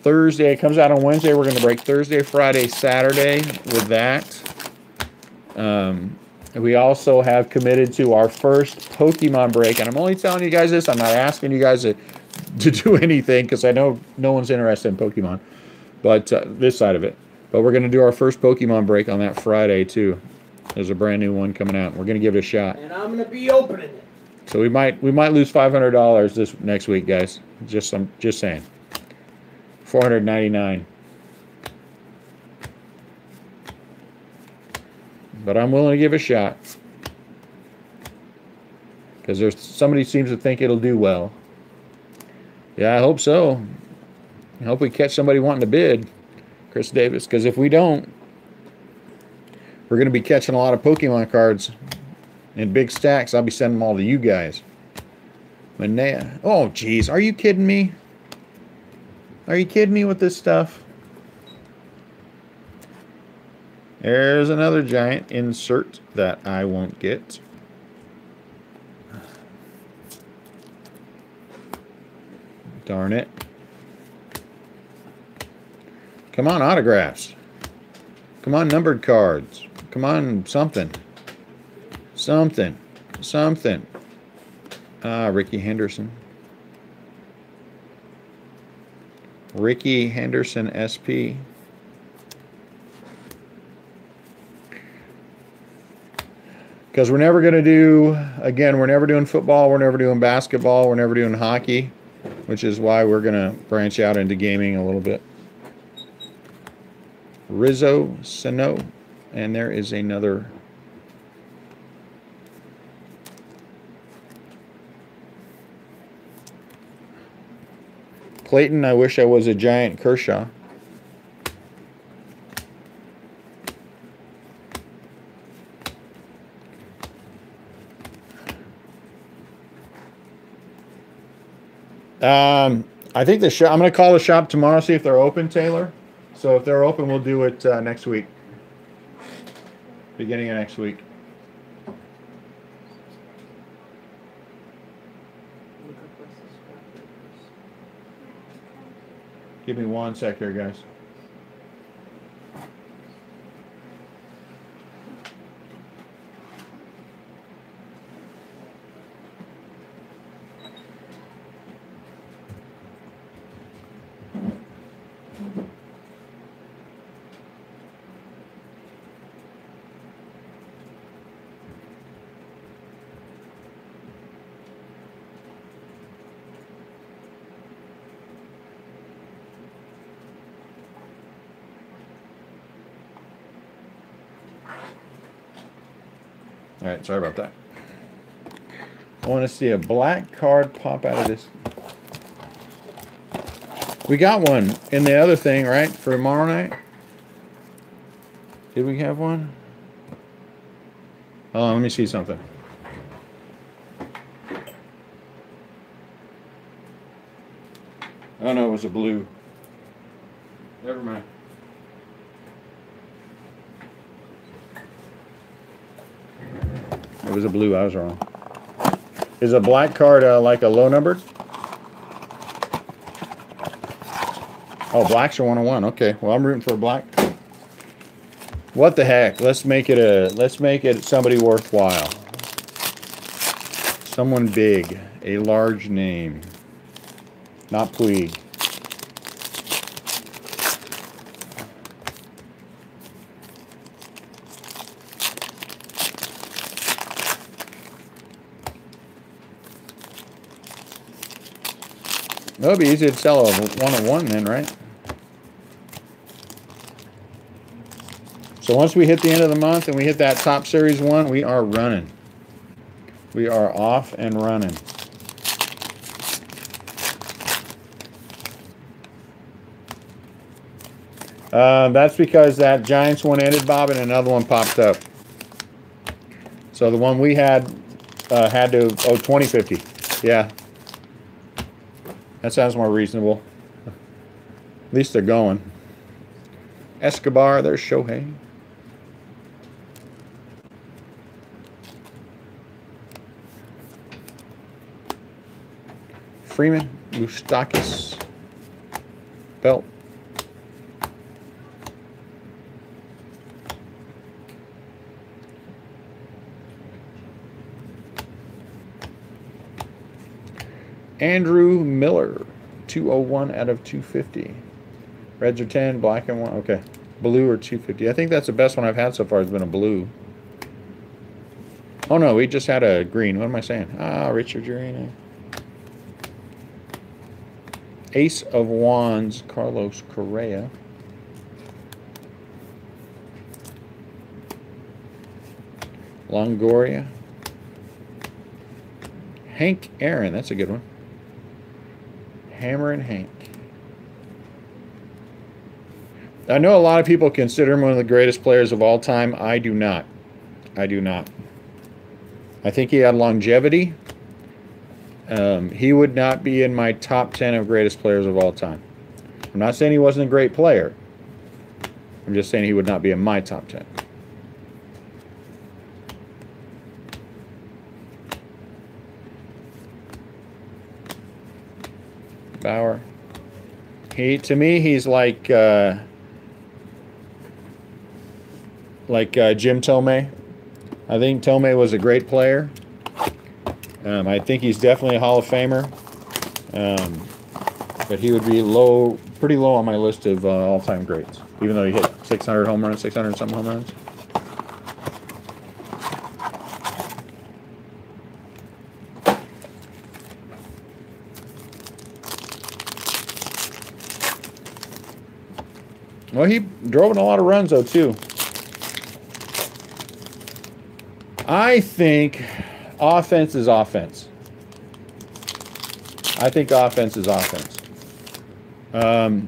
Thursday. It comes out on Wednesday. We're going to break Thursday, Friday, Saturday with that. We also have committed to our first Pokemon break. And I'm only telling you guys this. I'm not asking you guys to do anything because I know no one's interested in Pokemon. But this side of it. But we're going to do our first Pokemon break on that Friday, too. There's a brand new one coming out. We're going to give it a shot. And I'm going to be opening it. So we might lose $500 this next week, guys. I'm just saying. $499. But I'm willing to give it a shot. Because somebody seems to think it'll do well. Yeah, I hope so. I hope we catch somebody wanting to bid. Chris Davis. Because if we don't, we're going to be catching a lot of Pokemon cards in big stacks. I'll be sending them all to you guys. Manea. Oh, geez. Are you kidding me? Are you kidding me with this stuff? There's another giant insert that I won't get. Darn it. Come on, autographs. Come on, numbered cards. Come on, something. Something. Something. Ricky Henderson. Ricky Henderson SP. Because we're never going to do, again, we're never doing football, we're never doing basketball, we're never doing hockey, which is why we're going to branch out into gaming a little bit. Rizzo Sano, and there is another. Clayton, I wish I was a giant Kershaw. I think the shop. I'm going to call the shop tomorrow, see if they're open, Taylor. So if they're open, we'll do it next week. Beginning of next week. Look up RestlessCraft Breakers. Give me 1 sec here, guys. All right, sorry about that. I want to see a black card pop out of this. We got one in the other thing, right, for tomorrow night? Did we have one? Oh, let me see something. Oh, no, it was a blue. Never mind. It was a blue. I was wrong. Is a black card like a low numbered? Oh, blacks are 101. Okay. Well, I'm rooting for a black. What the heck? Let's make it somebody worthwhile. Someone big, a large name. Not Puig. It'll be easy to sell a 101 then, right? So once we hit the end of the month and we hit that top series one, we are running. We are off and running. That's because that Giants one ended, Bob, and another one popped up. So the one we had to, 2050. Yeah. That sounds more reasonable. At least they're going. Escobar, there's Shohei. Freeman, Moustakis, Belt. Andrew Miller, 201 out of 250. Reds are 10, black and 1. Okay. Blue or 250. I think that's the best one I've had so far has been a blue. Oh, no, we just had a green. What am I saying? Ah, Richard Urena. Ace of Wands, Carlos Correa. Longoria. Hank Aaron, that's a good one. Hammer and Hank. I know a lot of people consider him one of the greatest players of all time. I do not. I do not. I think he had longevity. He would not be in my top 10 of greatest players of all time. I'm not saying he wasn't a great player. I'm just saying he would not be in my top 10. Bauer. To me, he's like Jim Thome. I think Thome was a great player. I think he's definitely a Hall of Famer. But he would be pretty low on my list of all-time greats, even though he hit 600 home runs, 600 and something home runs. Well, he drove in a lot of runs, though, too. I think offense is offense. I think offense is offense. I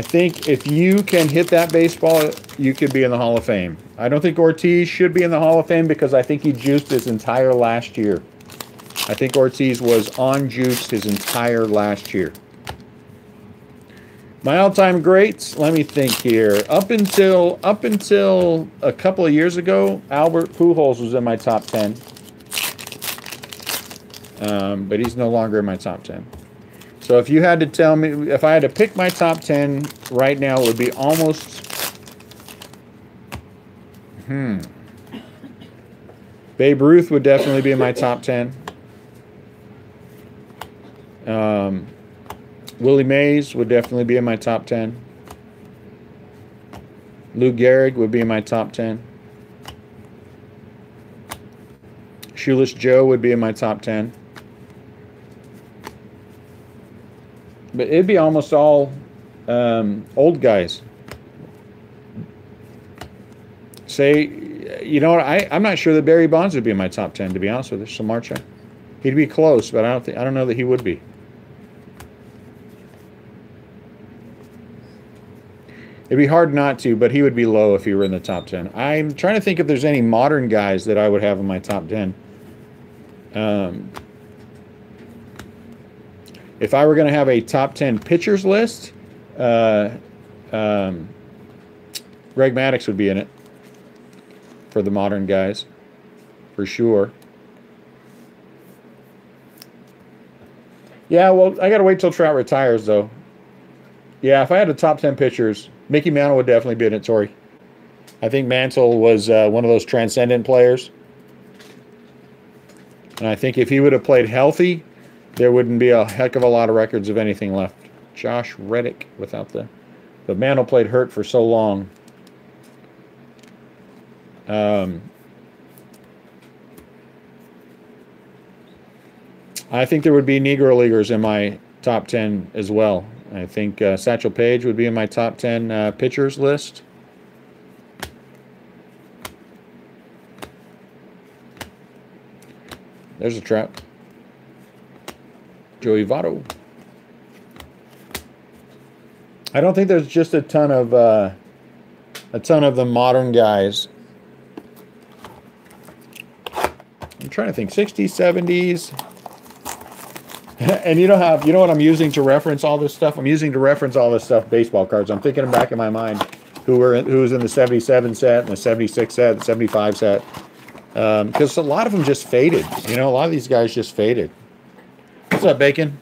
think if you can hit that baseball, you could be in the Hall of Fame. I don't think Ortiz should be in the Hall of Fame because I think he juiced his entire last year. I think Ortiz was on juice his entire last year. My all-time greats, let me think here. Up until a couple of years ago, Albert Pujols was in my top 10. But he's no longer in my top 10. So if you had to tell me, if I had to pick my top 10 right now, it would be almost... Babe Ruth would definitely be in my top 10. Willie Mays would definitely be in my top 10. Lou Gehrig would be in my top 10. Shoeless Joe would be in my top 10. But it'd be almost all old guys. Say, you know what? I'm not sure that Barry Bonds would be in my top 10, to be honest with you. Samarcha. He'd be close, but I don't know that he would be. It'd be hard not to, but he would be low if he were in the top 10. I'm trying to think if there's any modern guys that I would have in my top 10. If I were going to have a top 10 pitchers list, Greg Maddux would be in it for the modern guys, for sure. Yeah, well, I got to wait till Trout retires, though. Yeah, if I had a top 10 pitchers, Mickey Mantle would definitely be in it, Tori. I think Mantle was one of those transcendent players. And I think if he would have played healthy, there wouldn't be a heck of a lot of records of anything left. Josh Reddick without the... But Mantle played hurt for so long. I think there would be Negro Leaguers in my top 10 as well. I think Satchel Paige would be in my top 10 pitchers list. There's a trap. Joey Votto. I don't think there's just a ton of the modern guys. I'm trying to think. 60s, 70s. And you know what I'm using to reference all this stuff? I'm using to reference all this stuff baseball cards. I'm thinking back in my mind who was in the 77 set and the 76 set, the 75 set. Because a lot of them just faded. You know, a lot of these guys just faded. What's up, Bacon?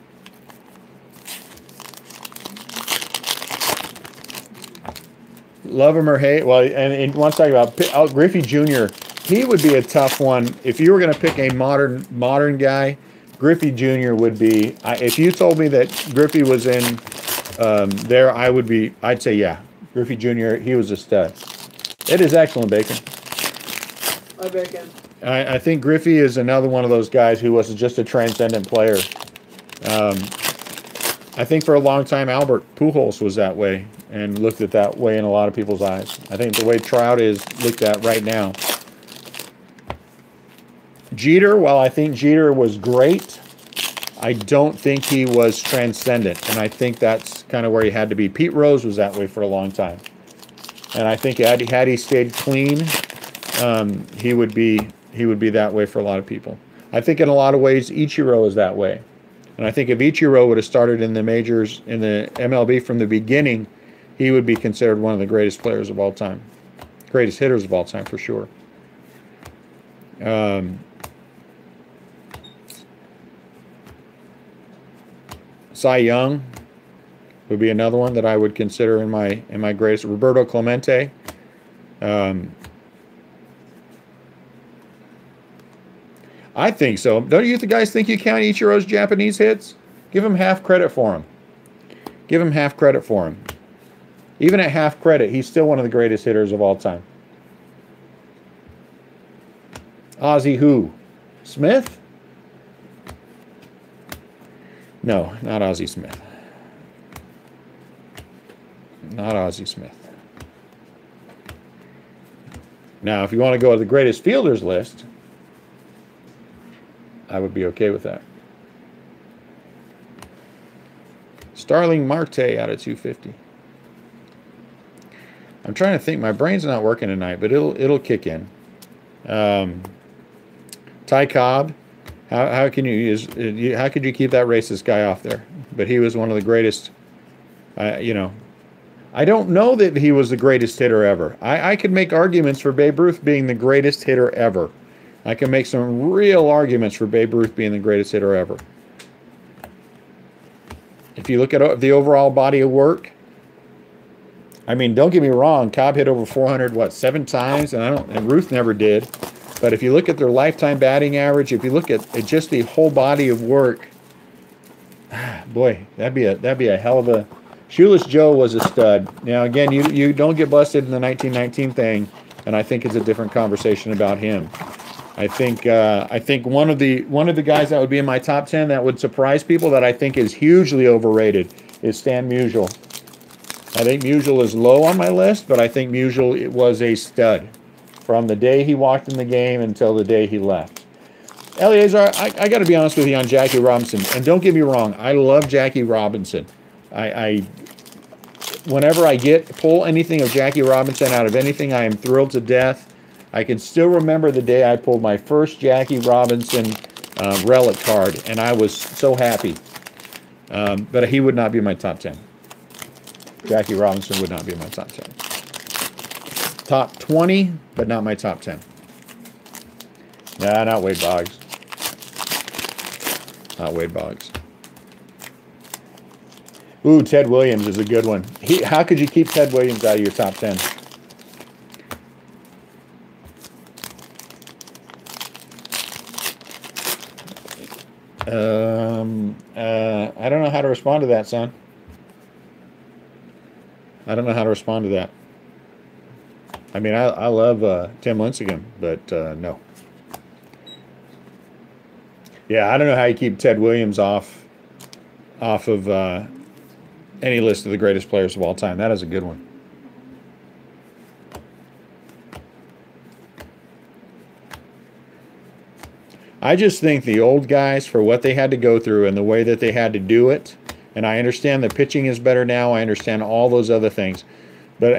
Love him or hate. Well, and one second about Griffey Jr. He would be a tough one. If you were going to pick a modern guy, Griffey Jr. would be. If you told me that Griffey was in there, I'd say yeah. Griffey Jr. He was a stud. It is excellent, Bacon. Hi, Bacon. I think Griffey is another one of those guys who was just a transcendent player. I think for a long time Albert Pujols was that way and looked at that way in a lot of people's eyes. I think the way Trout is looked at right now. Jeter, while I think Jeter was great, I don't think he was transcendent, and I think that's kind of where he had to be. Pete Rose was that way for a long time, and I think had he stayed clean, he would be that way for a lot of people. I think in a lot of ways Ichiro is that way, and I think if Ichiro would have started in the majors in the MLB from the beginning, he would be considered one of the greatest players of all time, greatest hitters of all time for sure. Cy Young would be another one that I would consider in my greatest. Roberto Clemente. I think so. Don't you guys think you count Ichiro's Japanese hits? Give him half credit for him. Give him half credit for him. Even at half credit, he's still one of the greatest hitters of all time. Ozzie who? Smith? No, not Ozzie Smith. Not Ozzie Smith. Now, if you want to go to the greatest fielders list, I would be okay with that. Starling Marte out of 250. I'm trying to think. My brain's not working tonight, but it'll kick in. Ty Cobb How can how could you keep that racist guy off there? But he was one of the greatest. You know, I don't know that he was the greatest hitter ever. I could make arguments for Babe Ruth being the greatest hitter ever. I can make some real arguments for Babe Ruth being the greatest hitter ever. If you look at the overall body of work, I mean, don't get me wrong, Cobb hit over 400, what, 7 times? And Ruth never did. But if you look at their lifetime batting average, if you look at just the whole body of work, boy, that'd be a hell of a. Shoeless Joe was a stud. Now again, you don't get busted in the 1919 thing, and I think it's a different conversation about him. I think one of the guys that would be in my top 10 that would surprise people that I think is hugely overrated is Stan Musial. I think Musial is low on my list, but I think Musial was a stud from the day he walked in the game until the day he left. Eleazar, I got to be honest with you on Jackie Robinson, and don't get me wrong, I love Jackie Robinson. Whenever I pull anything of Jackie Robinson out of anything, I am thrilled to death. I can still remember the day I pulled my first Jackie Robinson relic card, and I was so happy. But he would not be in my top 10. Jackie Robinson would not be in my top 10. Top 20, but not my top 10. Nah, not Wade Boggs. Not Wade Boggs. Ooh, Ted Williams is a good one. How could you keep Ted Williams out of your top 10? I don't know how to respond to that, son. I don't know how to respond to that. I mean, I love Tim Lincecum, but no. Yeah, I don't know how you keep Ted Williams off of any list of the greatest players of all time. That is a good one. I just think the old guys, for what they had to go through and the way that they had to do it, and I understand the pitching is better now. I understand all those other things, but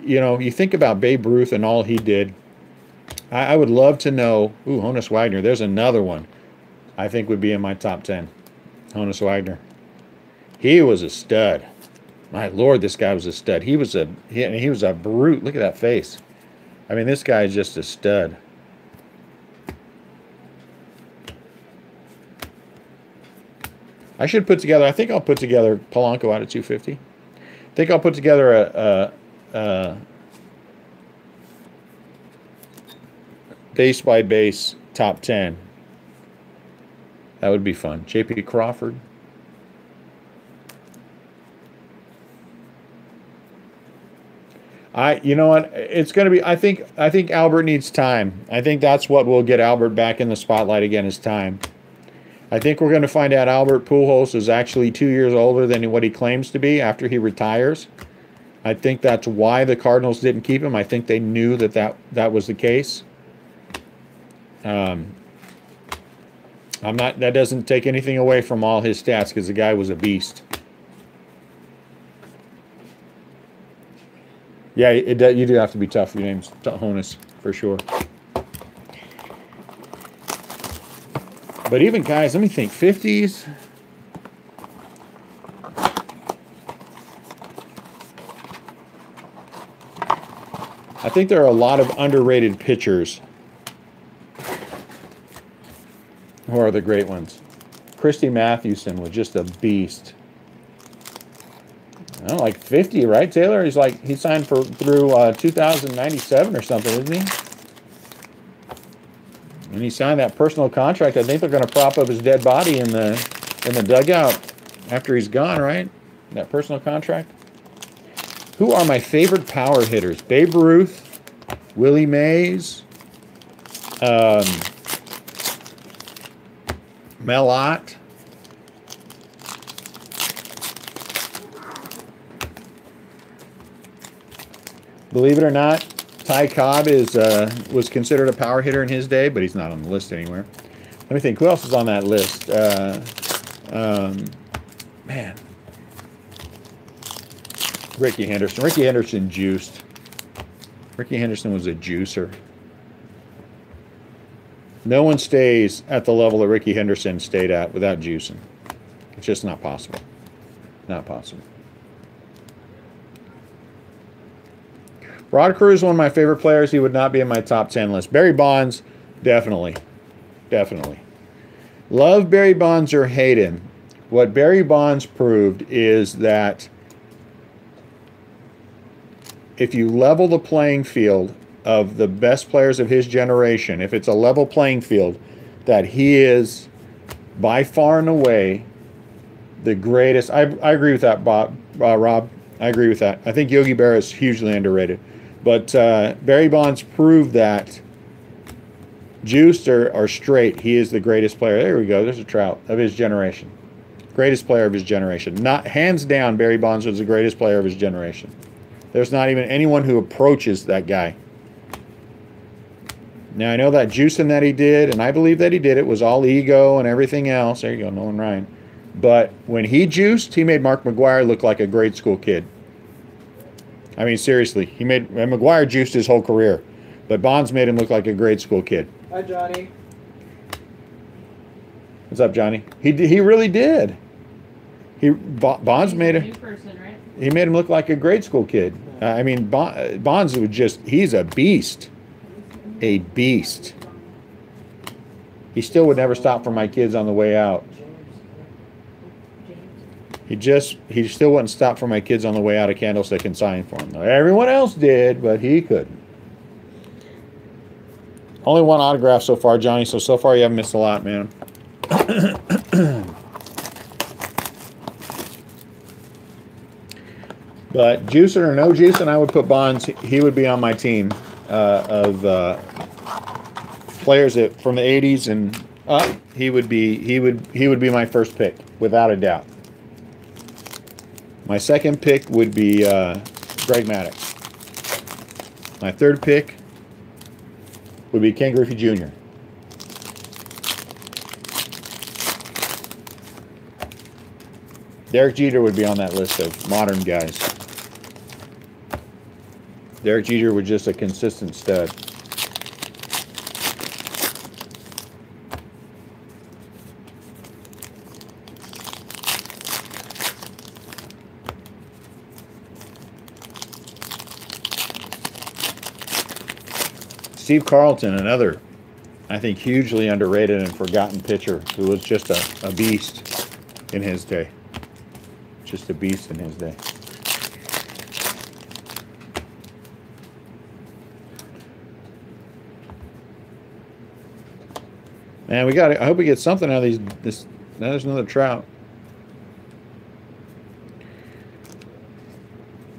you think about Babe Ruth and all he did. I would love to know. Ooh, Honus Wagner. There's another one I think would be in my top 10. Honus Wagner. He was a stud. My Lord, this guy was a stud. He was a brute. Look at that face. I mean, this guy is just a stud. I should put together, I think I'll put together Polanco out of 250. I think I'll put together a base by base top 10. That would be fun. J.P. Crawford. You know what? It's going to be, I think Albert needs time. I think that's what will get Albert back in the spotlight again, is time. I think we're going to find out Albert Pujols is actually 2 years older than what he claims to be after he retires. I think that's why the Cardinals didn't keep him. I think they knew that was the case. That doesn't take anything away from all his stats, because the guy was a beast. Yeah, you do have to be tough. Your name's Honus, for sure. But even guys, let me think, 50s. I think there are a lot of underrated pitchers who are the great ones. Christy Mathewson was just a beast. I don't know, like 50, right, Taylor? He signed through 2097 or something, isn't he? When he signed that personal contract, I think they're going to prop up his dead body in the dugout after he's gone, right? That personal contract. Who are my favorite power hitters? Babe Ruth, Willie Mays, Mel Ott. Believe it or not, Ty Cobb was considered a power hitter in his day, but he's not on the list anywhere. Let me think. Who else is on that list? Man. Ricky Henderson. Ricky Henderson juiced. Ricky Henderson was a juicer. No one stays at the level that Ricky Henderson stayed at without juicing. It's just not possible. Not possible. Rod Carew is one of my favorite players. He would not be in my top 10 list. Barry Bonds, definitely. Definitely. Love Barry Bonds or hate him. What Barry Bonds proved is that if you level the playing field of the best players of his generation, if it's a level playing field, that he is by far and away the greatest. I agree with that, Rob. I agree with that. I think Yogi Berra is hugely underrated. But Barry Bonds proved that juiced or straight, he is the greatest player. There we go. There's a Trout of his generation. Greatest player of his generation. Not hands down, Barry Bonds was the greatest player of his generation. There's not even anyone who approaches that guy. Now, I know that juicing that he did, and I believe that he did it, was all ego and everything else. There you go, Nolan Ryan. But when he juiced, he made Mark McGwire look like a grade school kid. I mean, seriously. McGwire juiced his whole career. But Bonds made him look like a grade school kid. Hi, Johnny. What's up, Johnny? He really did. Bonds made him. New person, right? He made him look like a grade school kid. I mean, Bonds was just—he's a beast, a beast. He still would never stop for my kids on the way out. He still wouldn't stop for my kids on the way out of Candlestick and sign for them. Everyone else did, but he couldn't. Only one autograph so far, Johnny. So far you haven't missed a lot, man. But juicing or no juicing, I would put Bonds. He would be on my team of players from the '80s and up. He would be my first pick without a doubt. My second pick would be Greg Maddux. My third pick would be Ken Griffey Jr. Derek Jeter would be on that list of modern guys. Derek Jeter was just a consistent stud. Steve Carlton, another, I think, hugely underrated and forgotten pitcher who was just a beast in his day. Just a beast in his day. Man, I hope we get something out of these. Now there's another Trout.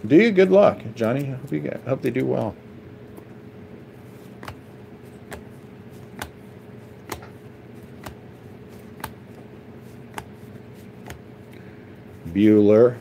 Do you good luck, Johnny? I hope they do well. Bueller.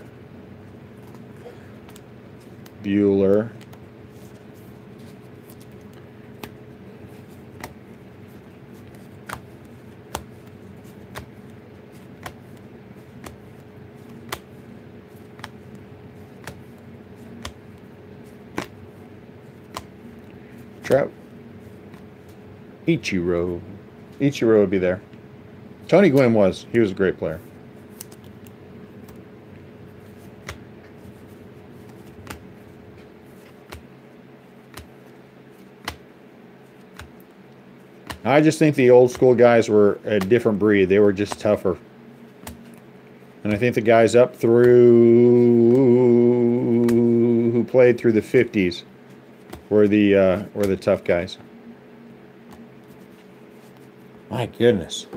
Trout. Ichiro would be there. Tony Gwynn was. He was a great player. I just think the old school guys were a different breed. They were just tougher. And I think the guys up through who played through the 50s were the tough guys. My goodness.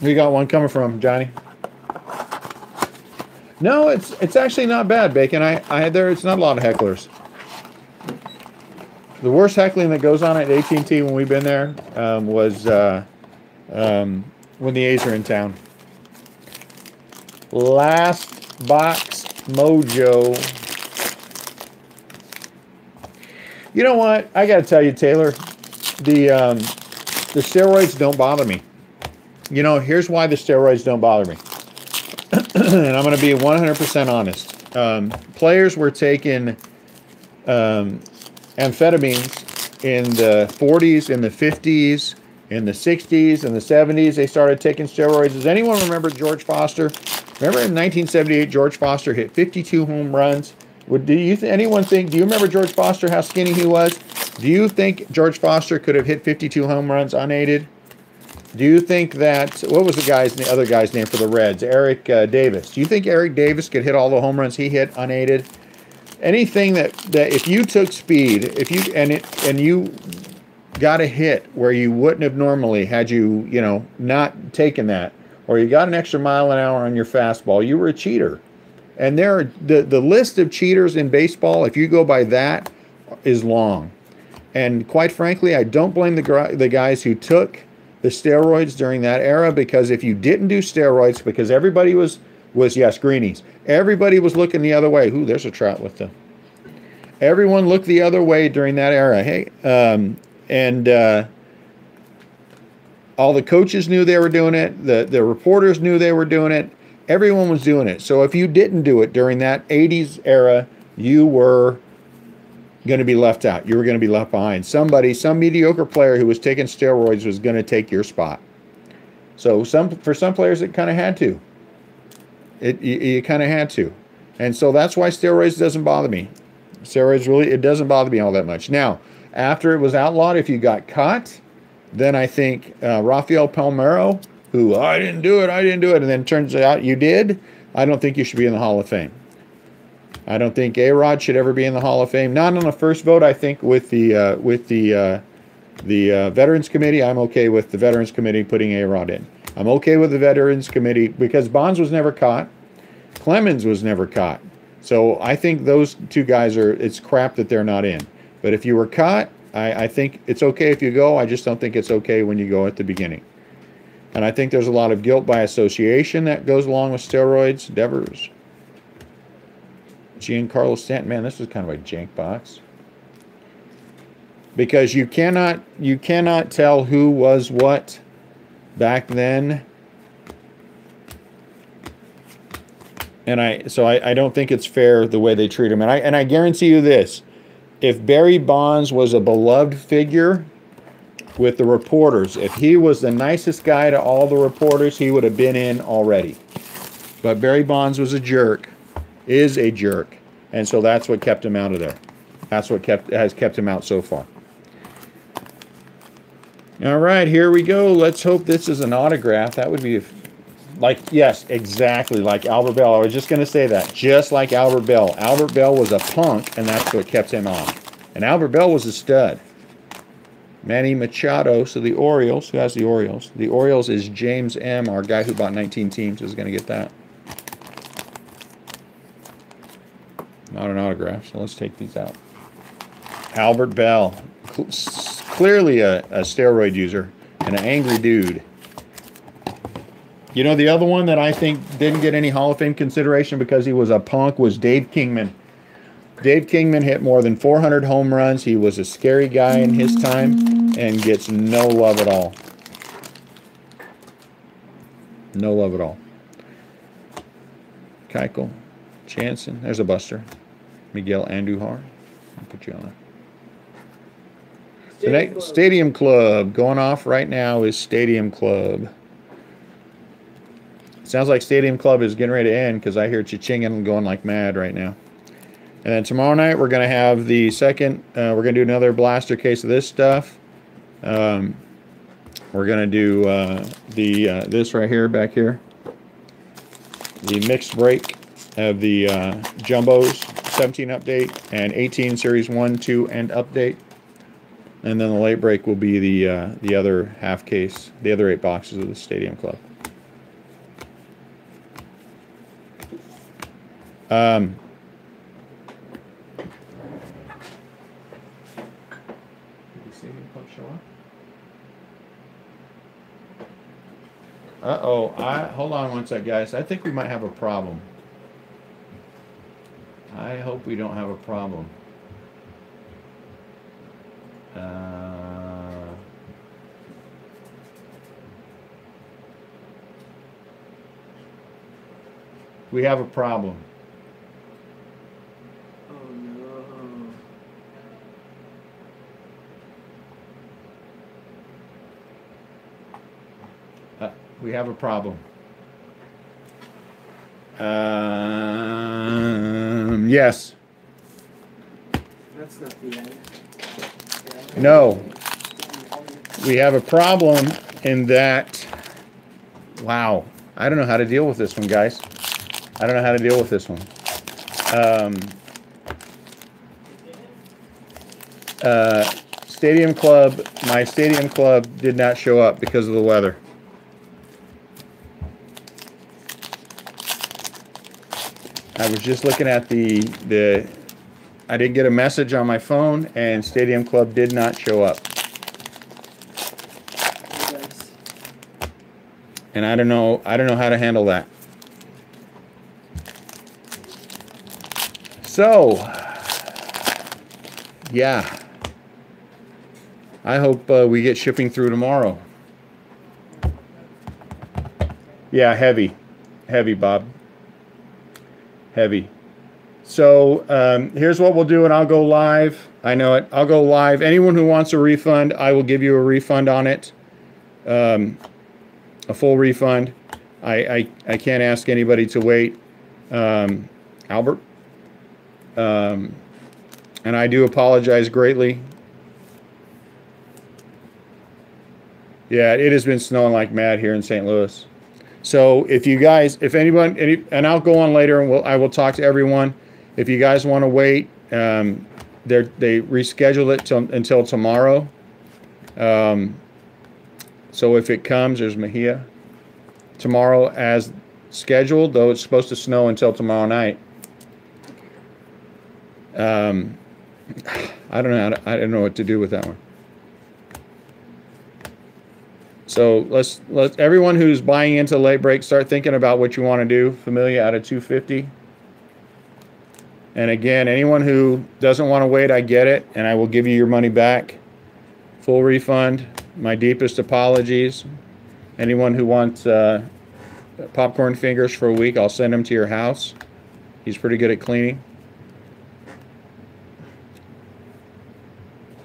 Who you got one coming from, Johnny? No, it's actually not bad, Bacon. It's not a lot of hecklers. The worst heckling that goes on at AT&T when we've been there was when the A's are in town. Last box mojo. You know what? I got to tell you, Taylor, the steroids don't bother me. You know, here's why the steroids don't bother me. And I'm going to be 100% honest. Players were taking amphetamines in the 40s, in the 50s, in the 60s, and the 70s. They started taking steroids. Does anyone remember George Foster? Remember in 1978, George Foster hit 52 home runs. Do you remember George Foster, how skinny he was? Do you think George Foster could have hit 52 home runs unaided? Do you think that, what was the other guy's name for the Reds? Eric Davis. Do you think Eric Davis could hit all the home runs he hit unaided? Anything that if you took speed, and you got a hit where you wouldn't have normally had you not taken that, or you got an extra mile an hour on your fastball, you were a cheater. And the list of cheaters in baseball, if you go by that, is long. And quite frankly, I don't blame the guys who took the steroids during that era, because if you didn't do steroids, because everybody was yes, greenies. Everybody was looking the other way. Ooh, there's a trout with the. Everyone looked the other way during that era. Hey, all the coaches knew they were doing it. The reporters knew they were doing it. Everyone was doing it. So if you didn't do it during that 80s era, you were going to be left out. You were going to be left behind. Some mediocre player who was taking steroids was going to take your spot. So for some players, it kind of had to. You kind of had to. And so that's why steroids doesn't bother me. Steroids it doesn't bother me all that much. Now, after it was outlawed, if you got caught, then I think Rafael Palmeiro, who, I didn't do it, and then turns out you did, I don't think you should be in the Hall of Fame. I don't think A-Rod should ever be in the Hall of Fame. Not on the first vote. I think with the Veterans Committee, I'm okay with the Veterans Committee putting A-Rod in. I'm okay with the Veterans Committee because Bonds was never caught. Clemens was never caught. So I think those two guys it's crap that they're not in. But if you were caught, I think it's okay if you go. I just don't think it's okay when you go at the beginning. And I think there's a lot of guilt by association that goes along with steroids. Devers. Giancarlo Stanton. Man, this is kind of a jank box. Because you cannot tell who was what back then. And I don't think it's fair the way they treat him. And I guarantee you this. If Barry Bonds was a beloved figure with the reporters, if he was the nicest guy to all the reporters, he would have been in already. But Barry Bonds was a jerk, is a jerk, and so that's what kept him out of there. That's what has kept him out so far. All right, here we go. Let's hope this is an autograph. That would be yes, exactly like Albert Bell. I was just going to say that. Just like Albert Bell. Albert Bell was a punk, and that's what kept him on. And Albert Bell was a stud. Manny Machado, so the Orioles. Who has the Orioles? The Orioles is James M., our guy who bought 19 teams, is going to get that. Not an autograph, so let's take these out. Albert Bell. Clearly a steroid user and an angry dude. You know, the other one that I think didn't get any Hall of Fame consideration because he was a punk was Dave Kingman. Dave Kingman hit more than 400 home runs. He was a scary guy in his time and gets no love at all. No love at all. Keuchel, Jansen. There's a buster. Miguel Andujar. I'll put you on it. Stadium Club. Going off right now is Stadium Club. Sounds like Stadium Club is getting ready to end because I hear cha-chinging going like mad right now. And then tomorrow night we're going to have the second, we're going to do another blaster case of this stuff. We're going to do this right here, back here. The mixed break of the Jumbos 17 update and 18 Series 1, 2, and update. And then the late break will be the other half case, the other 8 boxes of the Stadium Club. Uh-oh, hold on one sec, guys. I think we might have a problem. I hope we don't have a problem. We have a problem. Oh no. We have a problem. Yes. That's not the end. No. We have a problem in that. Wow. I don't know how to deal with this one, guys. I don't know how to deal with this one. Stadium Club, my Stadium Club did not show up because of the weather. I was just looking at I did get a message on my phone, and Stadium Club did not show up. And I don't know how to handle that. So, yeah. I hope we get shipping through tomorrow. Yeah, heavy. Heavy, Bob. Heavy. So here's what we'll do, and I'll go live. I know it. I'll go live. Anyone who wants a refund, I will give you a refund on it. A full refund. I can't ask anybody to wait. Albert. And I do apologize greatly. Yeah, it has been snowing like mad here in St. Louis. So if you guys, if anyone, and I'll go on later and I will talk to everyone. If you guys want to wait, they reschedule it until tomorrow. So if it comes, there's Mejia. Tomorrow as scheduled, though it's supposed to snow until tomorrow night. I don't know I don't know what to do with that one. So let's everyone who's buying into late break start thinking about what you want to do. Familia out of 250. And again, anyone who doesn't want to wait, I get it, and I will give you your money back. Full refund. My deepest apologies. Anyone who wants popcorn fingers for a week, I'll send them to your house. He's pretty good at cleaning.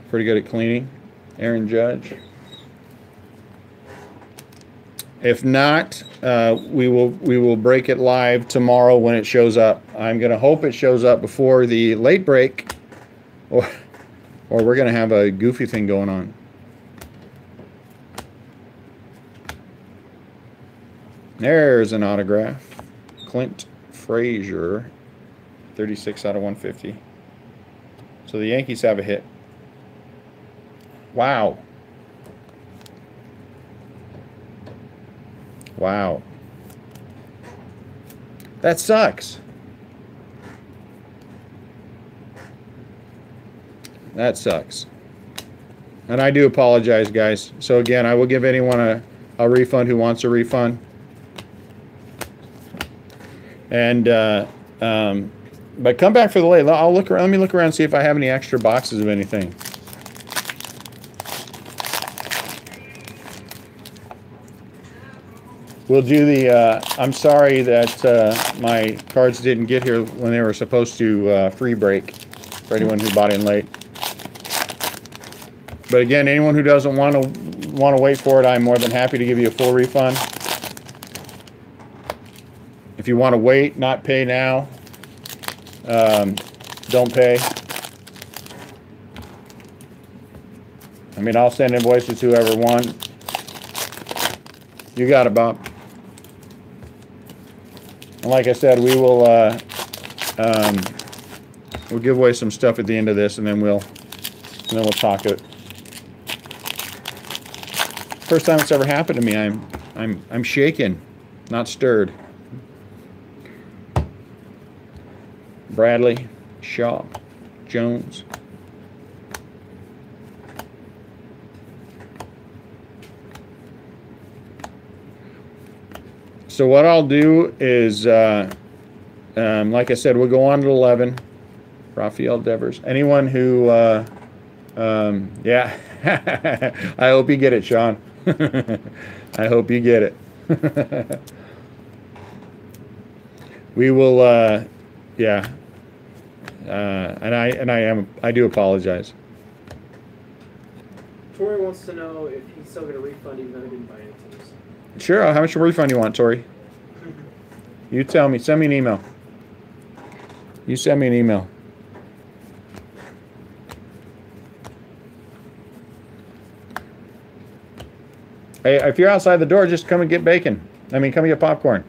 Pretty good at cleaning. Aaron Judge. If not, we will break it live tomorrow when it shows up. I'm going to hope it shows up before the late break, or we're going to have a goofy thing going on. There's an autograph. Clint Frazier, 36 out of 150. So the Yankees have a hit. Wow. Wow. That sucks. That sucks. And I do apologize, guys. So again, I will give anyone a refund who wants a refund. And but come back for the late. I'll look around. Let me look around and see if I have any extra boxes of anything. We'll do the, I'm sorry that my cards didn't get here when they were supposed to free break for anyone who bought in late. But again, anyone who doesn't want to wait for it, I'm more than happy to give you a full refund. If you want to wait, not pay now, don't pay. I mean, I'll send invoices to whoever won. You got it, Bob. And like I said, we will we'll give away some stuff at the end of this, and then we'll talk it. First time it's ever happened to me. I'm shaken, not stirred. Bradley, Shaw, Jones. So what I'll do is, like I said, we'll go on to 11. Rafael Devers. Anyone who, yeah, I hope you get it, Sean. I hope you get it. We will, yeah, and I do apologize. Tori wants to know if he's still going to refund even though he didn't buy anything. Sure. How much refund you want, Tori? You tell me. Send me an email. You send me an email. Hey, if you're outside the door, just come and get bacon. I mean, come and get popcorn.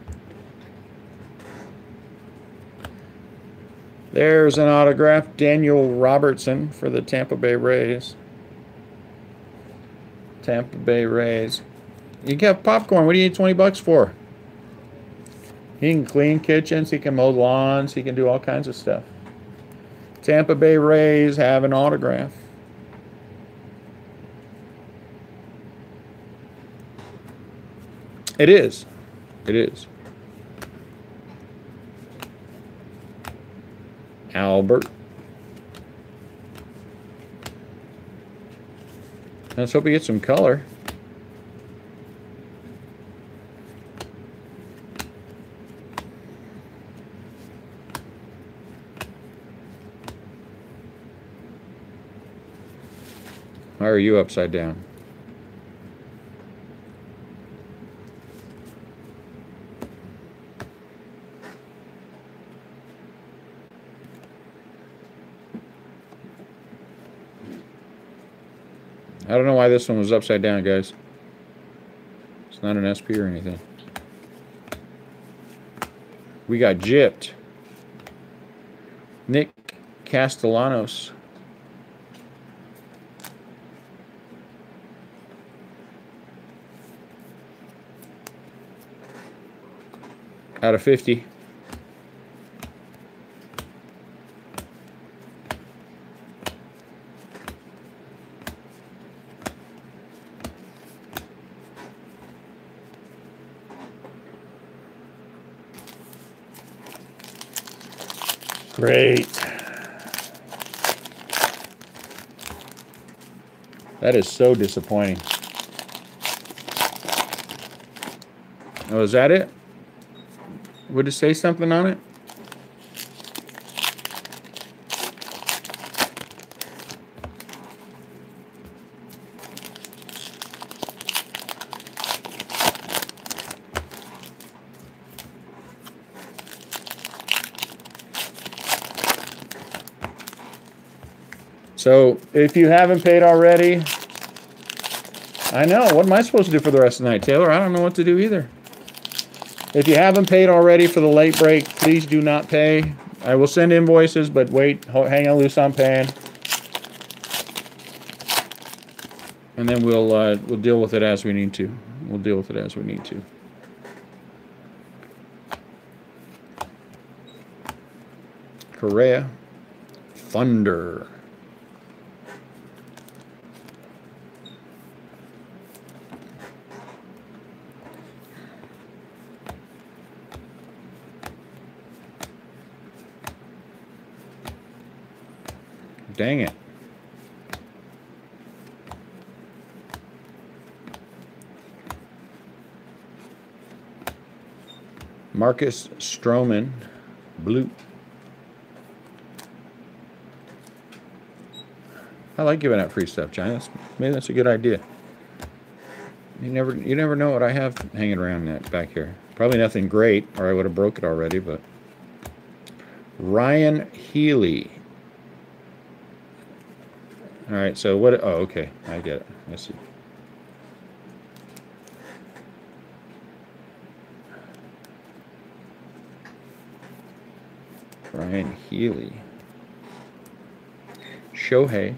There's an autograph, Daniel Robertson for the Tampa Bay Rays. Tampa Bay Rays. You can have popcorn. What do you need 20 bucks for? He can clean kitchens. He can mow lawns. He can do all kinds of stuff. Tampa Bay Rays have an autograph. It is. It is. Albert. Let's hope we get some color. Why are you upside down? I don't know why this one was upside down, guys. It's not an SP or anything. We got gypped. Nick Castellanos. Out of 50. Great. That is so disappointing. Oh, is that it? Would it say something on it? So, if you haven't paid already, I know, what am I supposed to do for the rest of the night, Taylor? I don't know what to do either. If you haven't paid already for the late break, please do not pay. I will send invoices, but wait, hang on loose on paying. And then we'll deal with it as we need to. We'll deal with it as we need to. Correa. Thunder. Dang it. Marcus Stroman, blue. I like giving out free stuff, China. Maybe that's a good idea. You never know what I have hanging around that back here. Probably nothing great, or I would have broke it already, but Ryan Healy. All right, so what? Oh, okay, I get it. I see. Ryan Healy. Shohei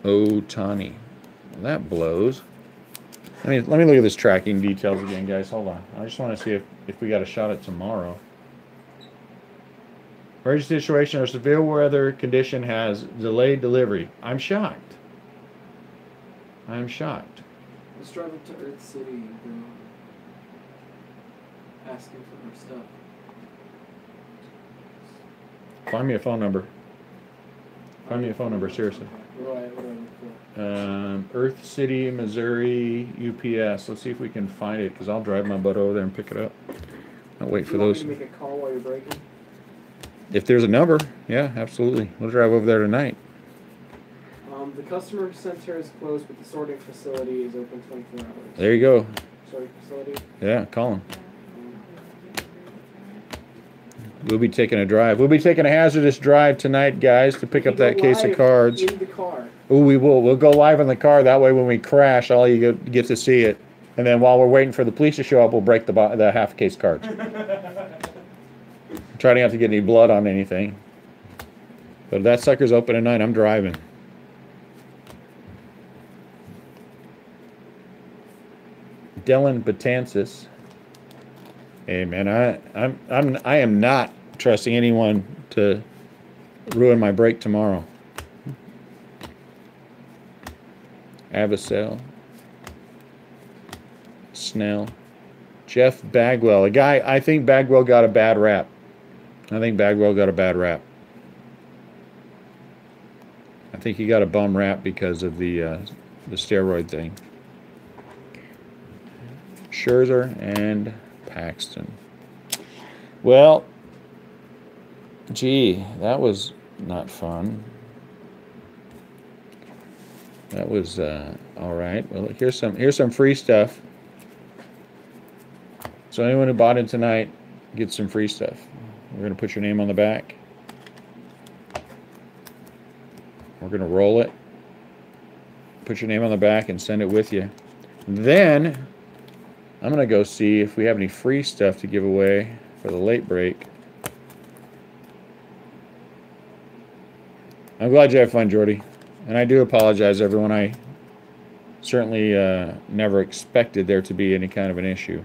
Ohtani. Well, that blows. Let me look at this tracking details again, guys. Hold on. I just want to see if we got a shot at tomorrow. Emergency situation or severe weather condition has delayed delivery. I'm shocked. I'm shocked. Let's drive up to Earth City and go asking for her stuff. Find me a phone number. Find me a phone number, seriously. What do I look for? Earth City, Missouri, UPS. Let's see if we can find it, because I'll drive my butt over there and pick it up. I'll wait for those. Do you want me to make a call while you're breaking? If there's a number, yeah, absolutely. We'll drive over there tonight. The customer center is closed, but the sorting facility is open 24 hours. There you go. storage facility. Yeah, call him. We'll be taking a drive. We'll be taking a hazardous drive tonight, guys, to pick up that case of cards. In the car. Oh, we will. We'll go live in the car. That way, when we crash, all you get to see it. And then while we're waiting for the police to show up, we'll break the half case cards. Try not to get any blood on anything. But if that sucker's open at night, I'm driving. Dylan Batansis. Hey man, I am not trusting anyone to ruin my break tomorrow. Avocel. Snell. Jeff Bagwell. A guy, I think Bagwell got a bad rap. I think he got a bum rap because of the steroid thing. Scherzer and Paxton. Well, gee, that was not fun. That was all right. Well, here's some free stuff. So anyone who bought in tonight gets some free stuff. We're gonna put your name on the back. We're gonna roll it. Put your name on the back and send it with you. Then I'm going to go see if we have any free stuff to give away for the late break. I'm glad you had fun, Jordy. And I do apologize, everyone. I certainly never expected there to be any kind of an issue.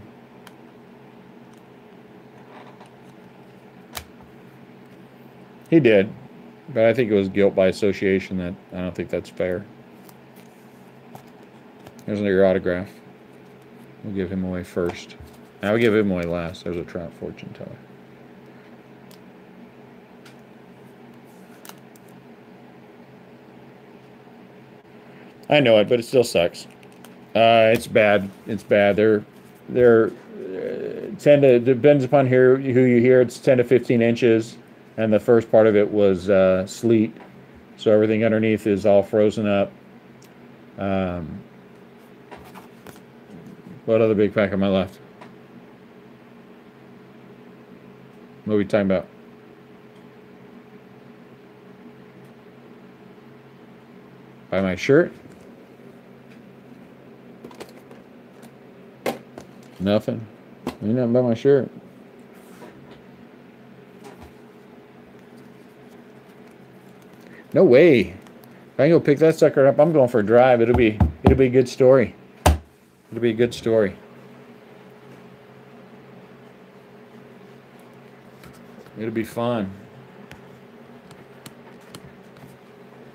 He did. But I think it was guilt by association. That I don't think that's fair. Here's your autograph. We'll give him away first. Now we'll give him away last. There's a Trout fortune teller. I know it, but it still sucks. It's bad. It's bad. They're 10 to, depends upon who you hear. It's 10 to 15 inches, and the first part of it was sleet, so everything underneath is all frozen up. What other big pack am I left? What are we talking about? Buy my shirt? Nothing. You didn't buy my shirt. No way. If I can go pick that sucker up, I'm going for a drive. It'll be a good story. It'll be a good story. It'll be fun.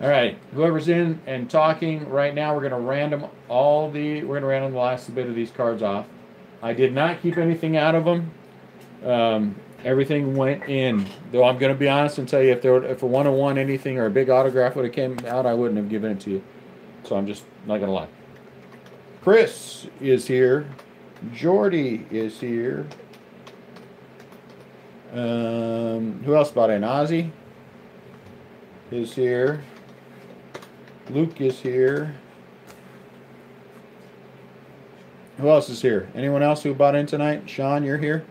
All right, whoever's in and talking right now, we're gonna random the last bit of these cards off. I did not keep anything out of them. Everything went in. Though I'm gonna be honest and tell you, if a 101 anything or a big autograph would have came out, I wouldn't have given it to you. So I'm just not gonna lie. Chris is here. Jordy is here. Who else bought in? Ozzy is here. Luke is here. Who else is here? Anyone else who bought in tonight? Sean, you're here?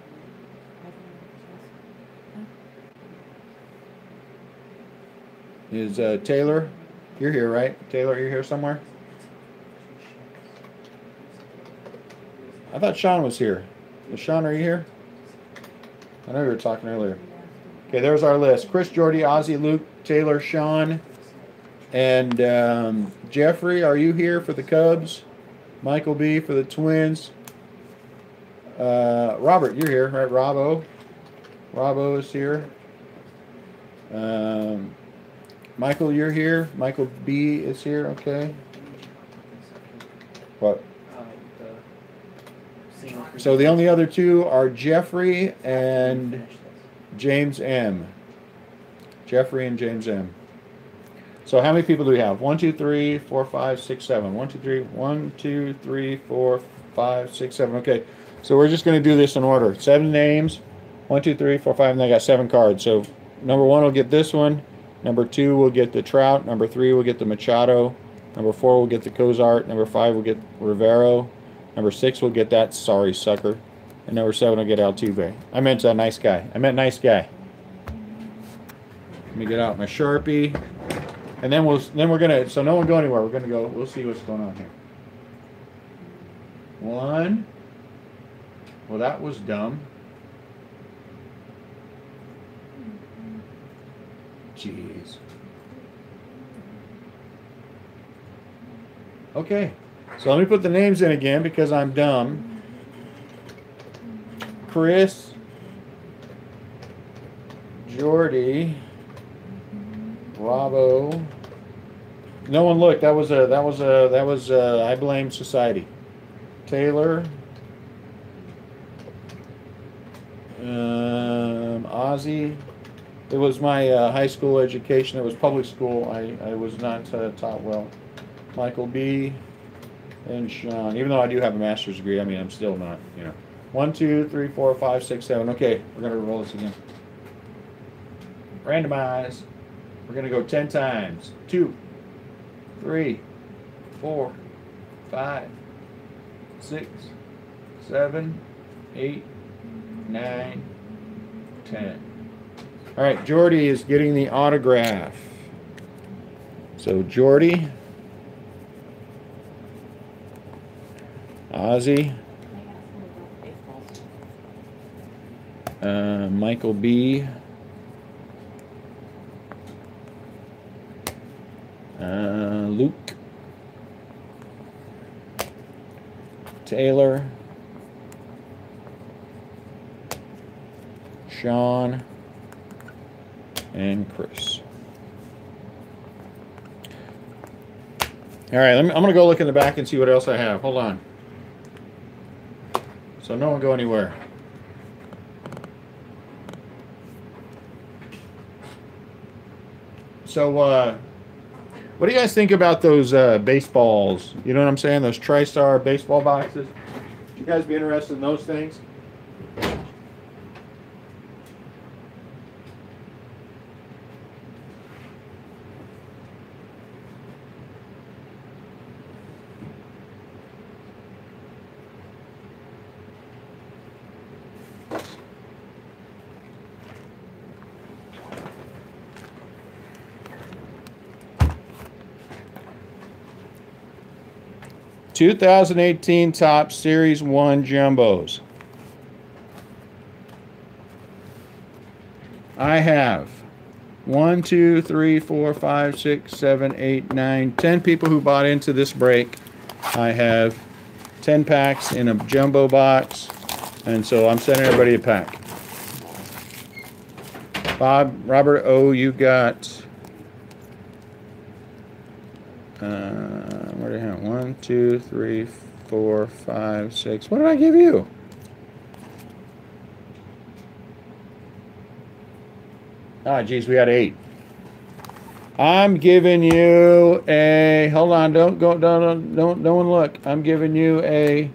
Is Taylor? You're here, right? Taylor, you're here somewhere? I thought Sean was here. Sean, are you here? I know you were talking earlier. Okay, there's our list. Chris, Jordy, Ozzy, Luke, Taylor, Sean, and Jeffrey, are you here for the Cubs? Michael B. for the Twins. Robert, you're here, right? Robbo is here. Michael, you're here. Michael B. is here, okay. What? So the only other two are Jeffrey and James M. Jeffrey and James M. So how many people do we have? 1, 2, 3, 4, 5, 6, 7. 1, 2, 3, 4, 5, 6, 7. Okay. So we're just going to do this in order. 7 names. 1, 2, 3, 4, 5, and I got 7 cards. So number 1 will get this one. Number 2 will get the Trout. Number 3 will get the Machado. Number 4 will get the Cozart. Number 5 will get Rivero. Number 6 will get that sorry sucker. And number 7 will get Altuve. I meant a nice guy. I meant nice guy. Let me get out my Sharpie. And then we're gonna, so no one go anywhere. We're gonna go, we'll see what's going on here. 1. Well, that was dumb. Jeez. Okay. So let me put the names in again because I'm dumb. Chris, Jordy, Bravo. No one looked. That was I blame society. Taylor, Ozzy. It was my high school education. It was public school. I was not taught well. Michael B. and Sean. Even though I do have a master's degree, I mean, I'm still not, you know. 1, 2, 3, 4, 5, 6, 7. Okay, we're going to roll this again. Randomize. We're going to go 10 times. 2, 3, 4, 5, 6, 7, 8, 9, 10. All right, Jordy is getting the autograph. So Jordy, Ozzy, Michael B, Luke, Taylor, Sean, and Chris. All right, I'm going to go look in the back and see what else I have. Hold on. So no one go anywhere. So what do you guys think about those baseballs? You know what I'm saying? Those TriStar baseball boxes? Would you guys be interested in those things? (2018) Top Series 1 Jumbos. I have 1, 2, 3, 4, 5, 6, 7, 8, 9, 10 people who bought into this break. I have 10 packs in a jumbo box, and so I'm sending everybody a pack. Robert O, you got what do I have? 1, 2, 3, 4, 5, 6. What did I give you? Ah, geez, we had 8. I'm giving you a. Hold on, don't one look. I'm giving you a.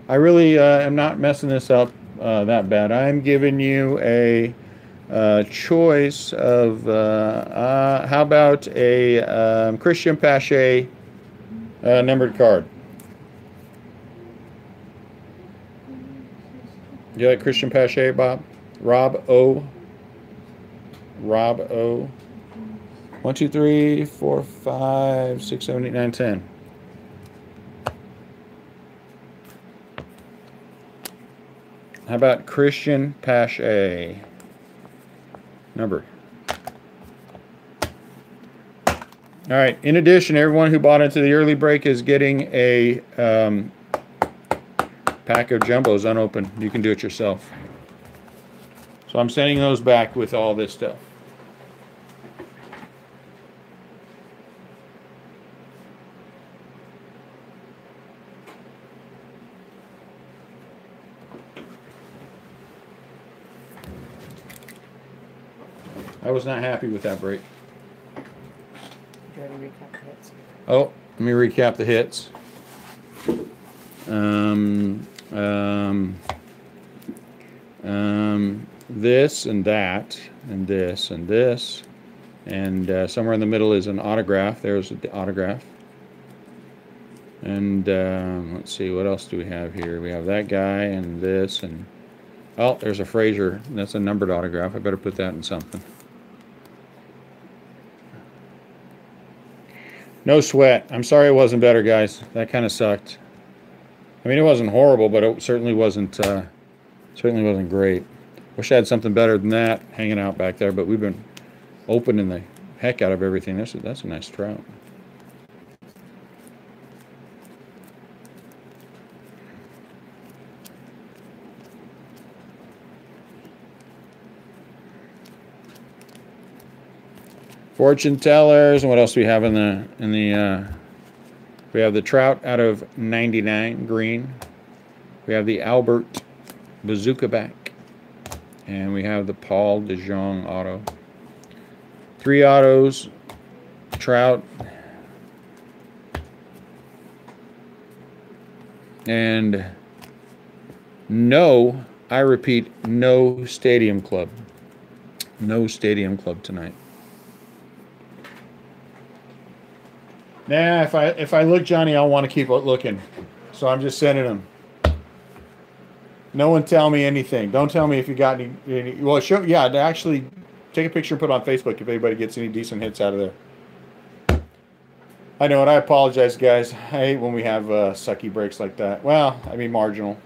I really am not messing this up that bad. I'm giving you a choice of. How about a Christian Pache numbered card? You like Christian Pache, Bob? Rob O. 1, 2, 3, 4, 5, 6, 7, 8, 9, 10. How about Christian Pache? Number. All right. In addition, everyone who bought into the early break is getting a pack of jumbos unopened. You can do it yourself. So I'm sending those back with all this stuff. I was not happy with that break. Do you want to recap the hits? Oh, let me recap the hits. This and that, and this and this, and somewhere in the middle is an autograph. There's the autograph. And let's see, what else do we have here? We have that guy and this, and oh, there's a Frazier. That's a numbered autograph. I better put that in something. No sweat. I'm sorry it wasn't better, guys. That kind of sucked. I mean, it wasn't horrible, but it certainly wasn't great. Wish I had something better than that hanging out back there, but we've been opening the heck out of everything. That's a nice trout. Fortune tellers, and what else do we have in the we have the trout out of 99 green. We have the Albert Bazooka back, and we have the Paul DeJong auto. 3 autos, trout, and no, I repeat, no Stadium Club. No Stadium Club tonight. Nah, if I look, Johnny, I'll want to keep looking. So I'm just sending them. No one tell me anything. Don't tell me if you got any well, show, yeah, actually take a picture and put it on Facebook if anybody gets any decent hits out of there. I know, and I apologize, guys. I hate when we have sucky breaks like that. Well, I mean marginal.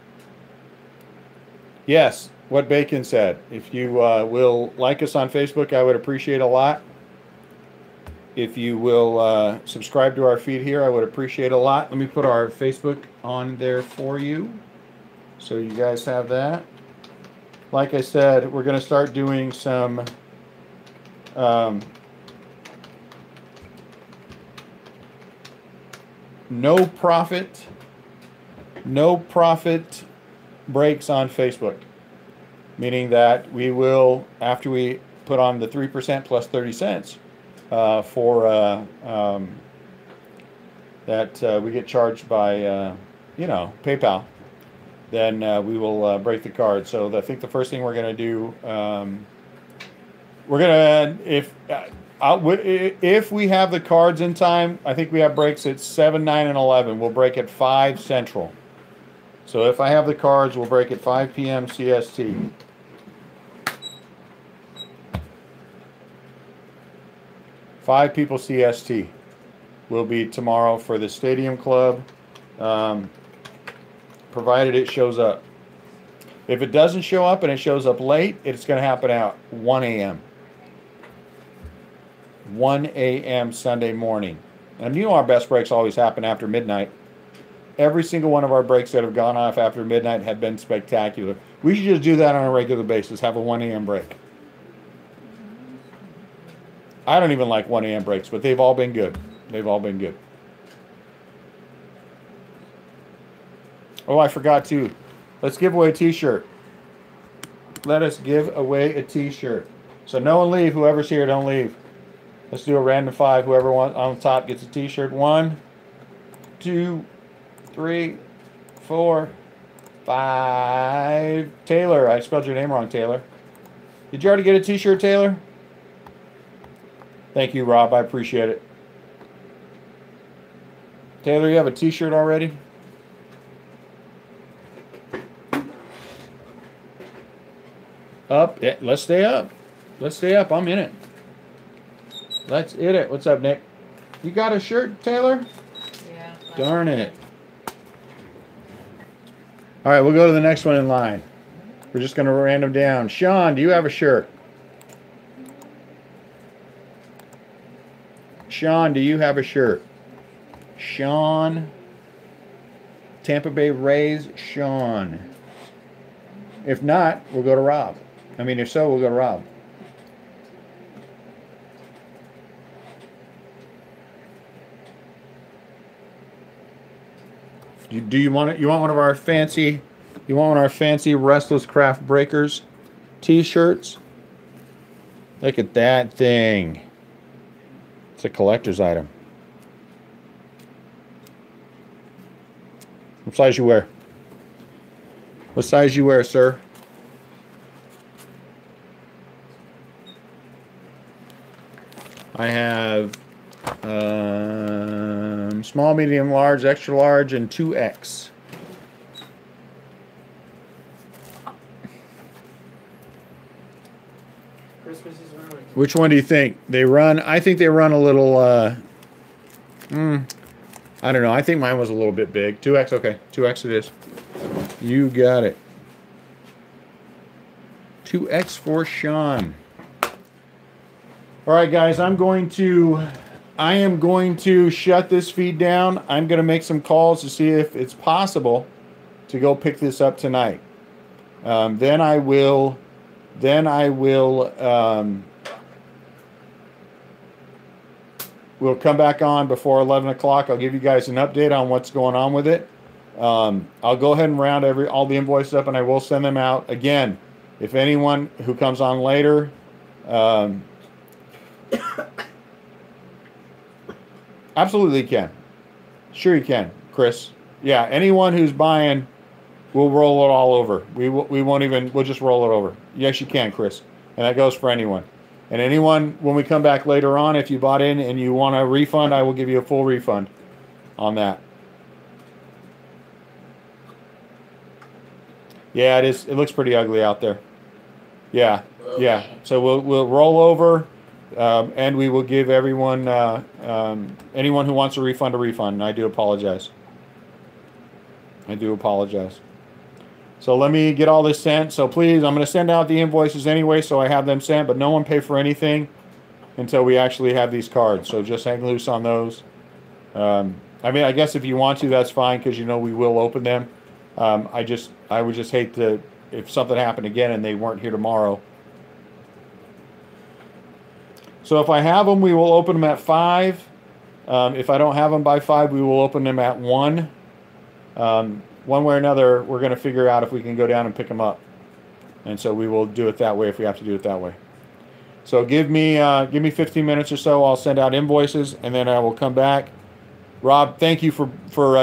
Yes, what Bacon said. If you will like us on Facebook, I would appreciate a lot. If you will subscribe to our feed here, I would appreciate a lot. Let me put our Facebook on there for you, so you guys have that. Like I said, we're going to start doing some no profit breaks on Facebook, meaning that we will, after we put on the 3% plus 30 cents for that we get charged by you know, PayPal, then we will break the card. So I think the first thing we're going to do, we're going to, if we have the cards in time, I think we have breaks at 7, 9, and 11. We'll break at 5 Central. So if I have the cards, we'll break at 5 p.m. CST. Five people CST will be tomorrow for the Stadium Club, provided it shows up. If it doesn't show up and it shows up late, it's going to happen at 1 a.m. 1 a.m. Sunday morning. And you know our best breaks always happen after midnight. Every single one of our breaks that have gone off after midnight have been spectacular. We should just do that on a regular basis, have a 1 a.m. break. I don't even like 1 a.m. breaks, but they've all been good. They've all been good. Oh, I forgot to. Let's give away a t-shirt. Let us give away a t-shirt. So no one leave. Whoever's here, don't leave. Let's do a random 5. Whoever wants on top gets a t-shirt. 1, 2, 3, 4, 5. Taylor. I spelled your name wrong, Taylor. Did you already get a t-shirt, Taylor? Thank you, Rob. I appreciate it. Taylor, you have a t-shirt already? Up. Yeah, let's stay up. Let's stay up. I'm in it. Let's hit it. What's up, Nick? You got a shirt, Taylor? Yeah. Darn it. All right, we'll go to the next one in line. We're just going to random down. Sean, do you have a shirt? Sean, do you have a shirt? Sean. Tampa Bay Rays, Sean. If not, we'll go to Rob. I mean, if so, we'll go to Rob. Do you want it? You want one of our fancy? You want one of our fancy RestlessCraft Breakers T-shirts? Look at that thing. It's a collector's item. What size you wear? What size you wear, sir? I have Small, medium, large, extra large, and 2X. Christmas is ruined. Which one do you think? They run, I think they run a little, I don't know. I think mine was a little bit big. 2X, okay. 2X it is. You got it. 2X for Sean. All right, guys, I am going to shut this feed down. I'm going to make some calls to see if it's possible to go pick this up tonight. Then I will we'll come back on before 11 o'clock. I'll give you guys an update on what's going on with it. I'll go ahead and round all the invoices up, and I will send them out. Again, if anyone who comes on later, absolutely can. Sure you can, Chris. Yeah, anyone who's buying, we'll roll it all over. We'll just roll it over. Yes, you can, Chris. And that goes for anyone. And anyone, when we come back later on, if you bought in and you want a refund, I will give you a full refund on that. Yeah, it is. It looks pretty ugly out there. Yeah, yeah. So we'll roll over, and we will give everyone, anyone who wants a refund, a refund. And I do apologize. I do apologize. So let me get all this sent. So please, I'm going to send out the invoices anyway, so I have them sent. But no one pay for anything until we actually have these cards. So just hang loose on those. I mean, I guess if you want to, that's fine, because you know we will open them. I would just hate to, if something happened again and they weren't here tomorrow. So if I have them, we will open them at 5. If I don't have them by 5, we will open them at 1. One way or another, we're going to figure out if we can go down and pick them up. And so we will do it that way if we have to do it that way. So give me 15 minutes or so. I'll send out invoices, and then I will come back. Rob, thank you for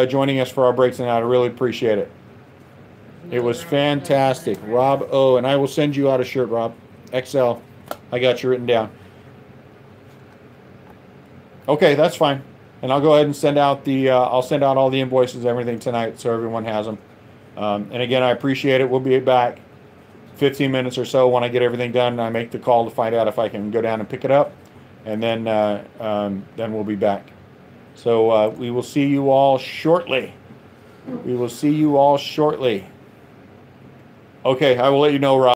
joining us for our breaks tonight. I really appreciate it. It was fantastic. Rob O. And I will send you out a shirt, Rob. XL. I got you written down. Okay, that's fine. And I'll go ahead and send out I'll send out all the invoices and everything tonight so everyone has them. And again, I appreciate it. We'll be back 15 minutes or so when I get everything done. I make the call to find out if I can go down and pick it up. And then we'll be back. So we will see you all shortly. We will see you all shortly. Okay, I will let you know, Rob.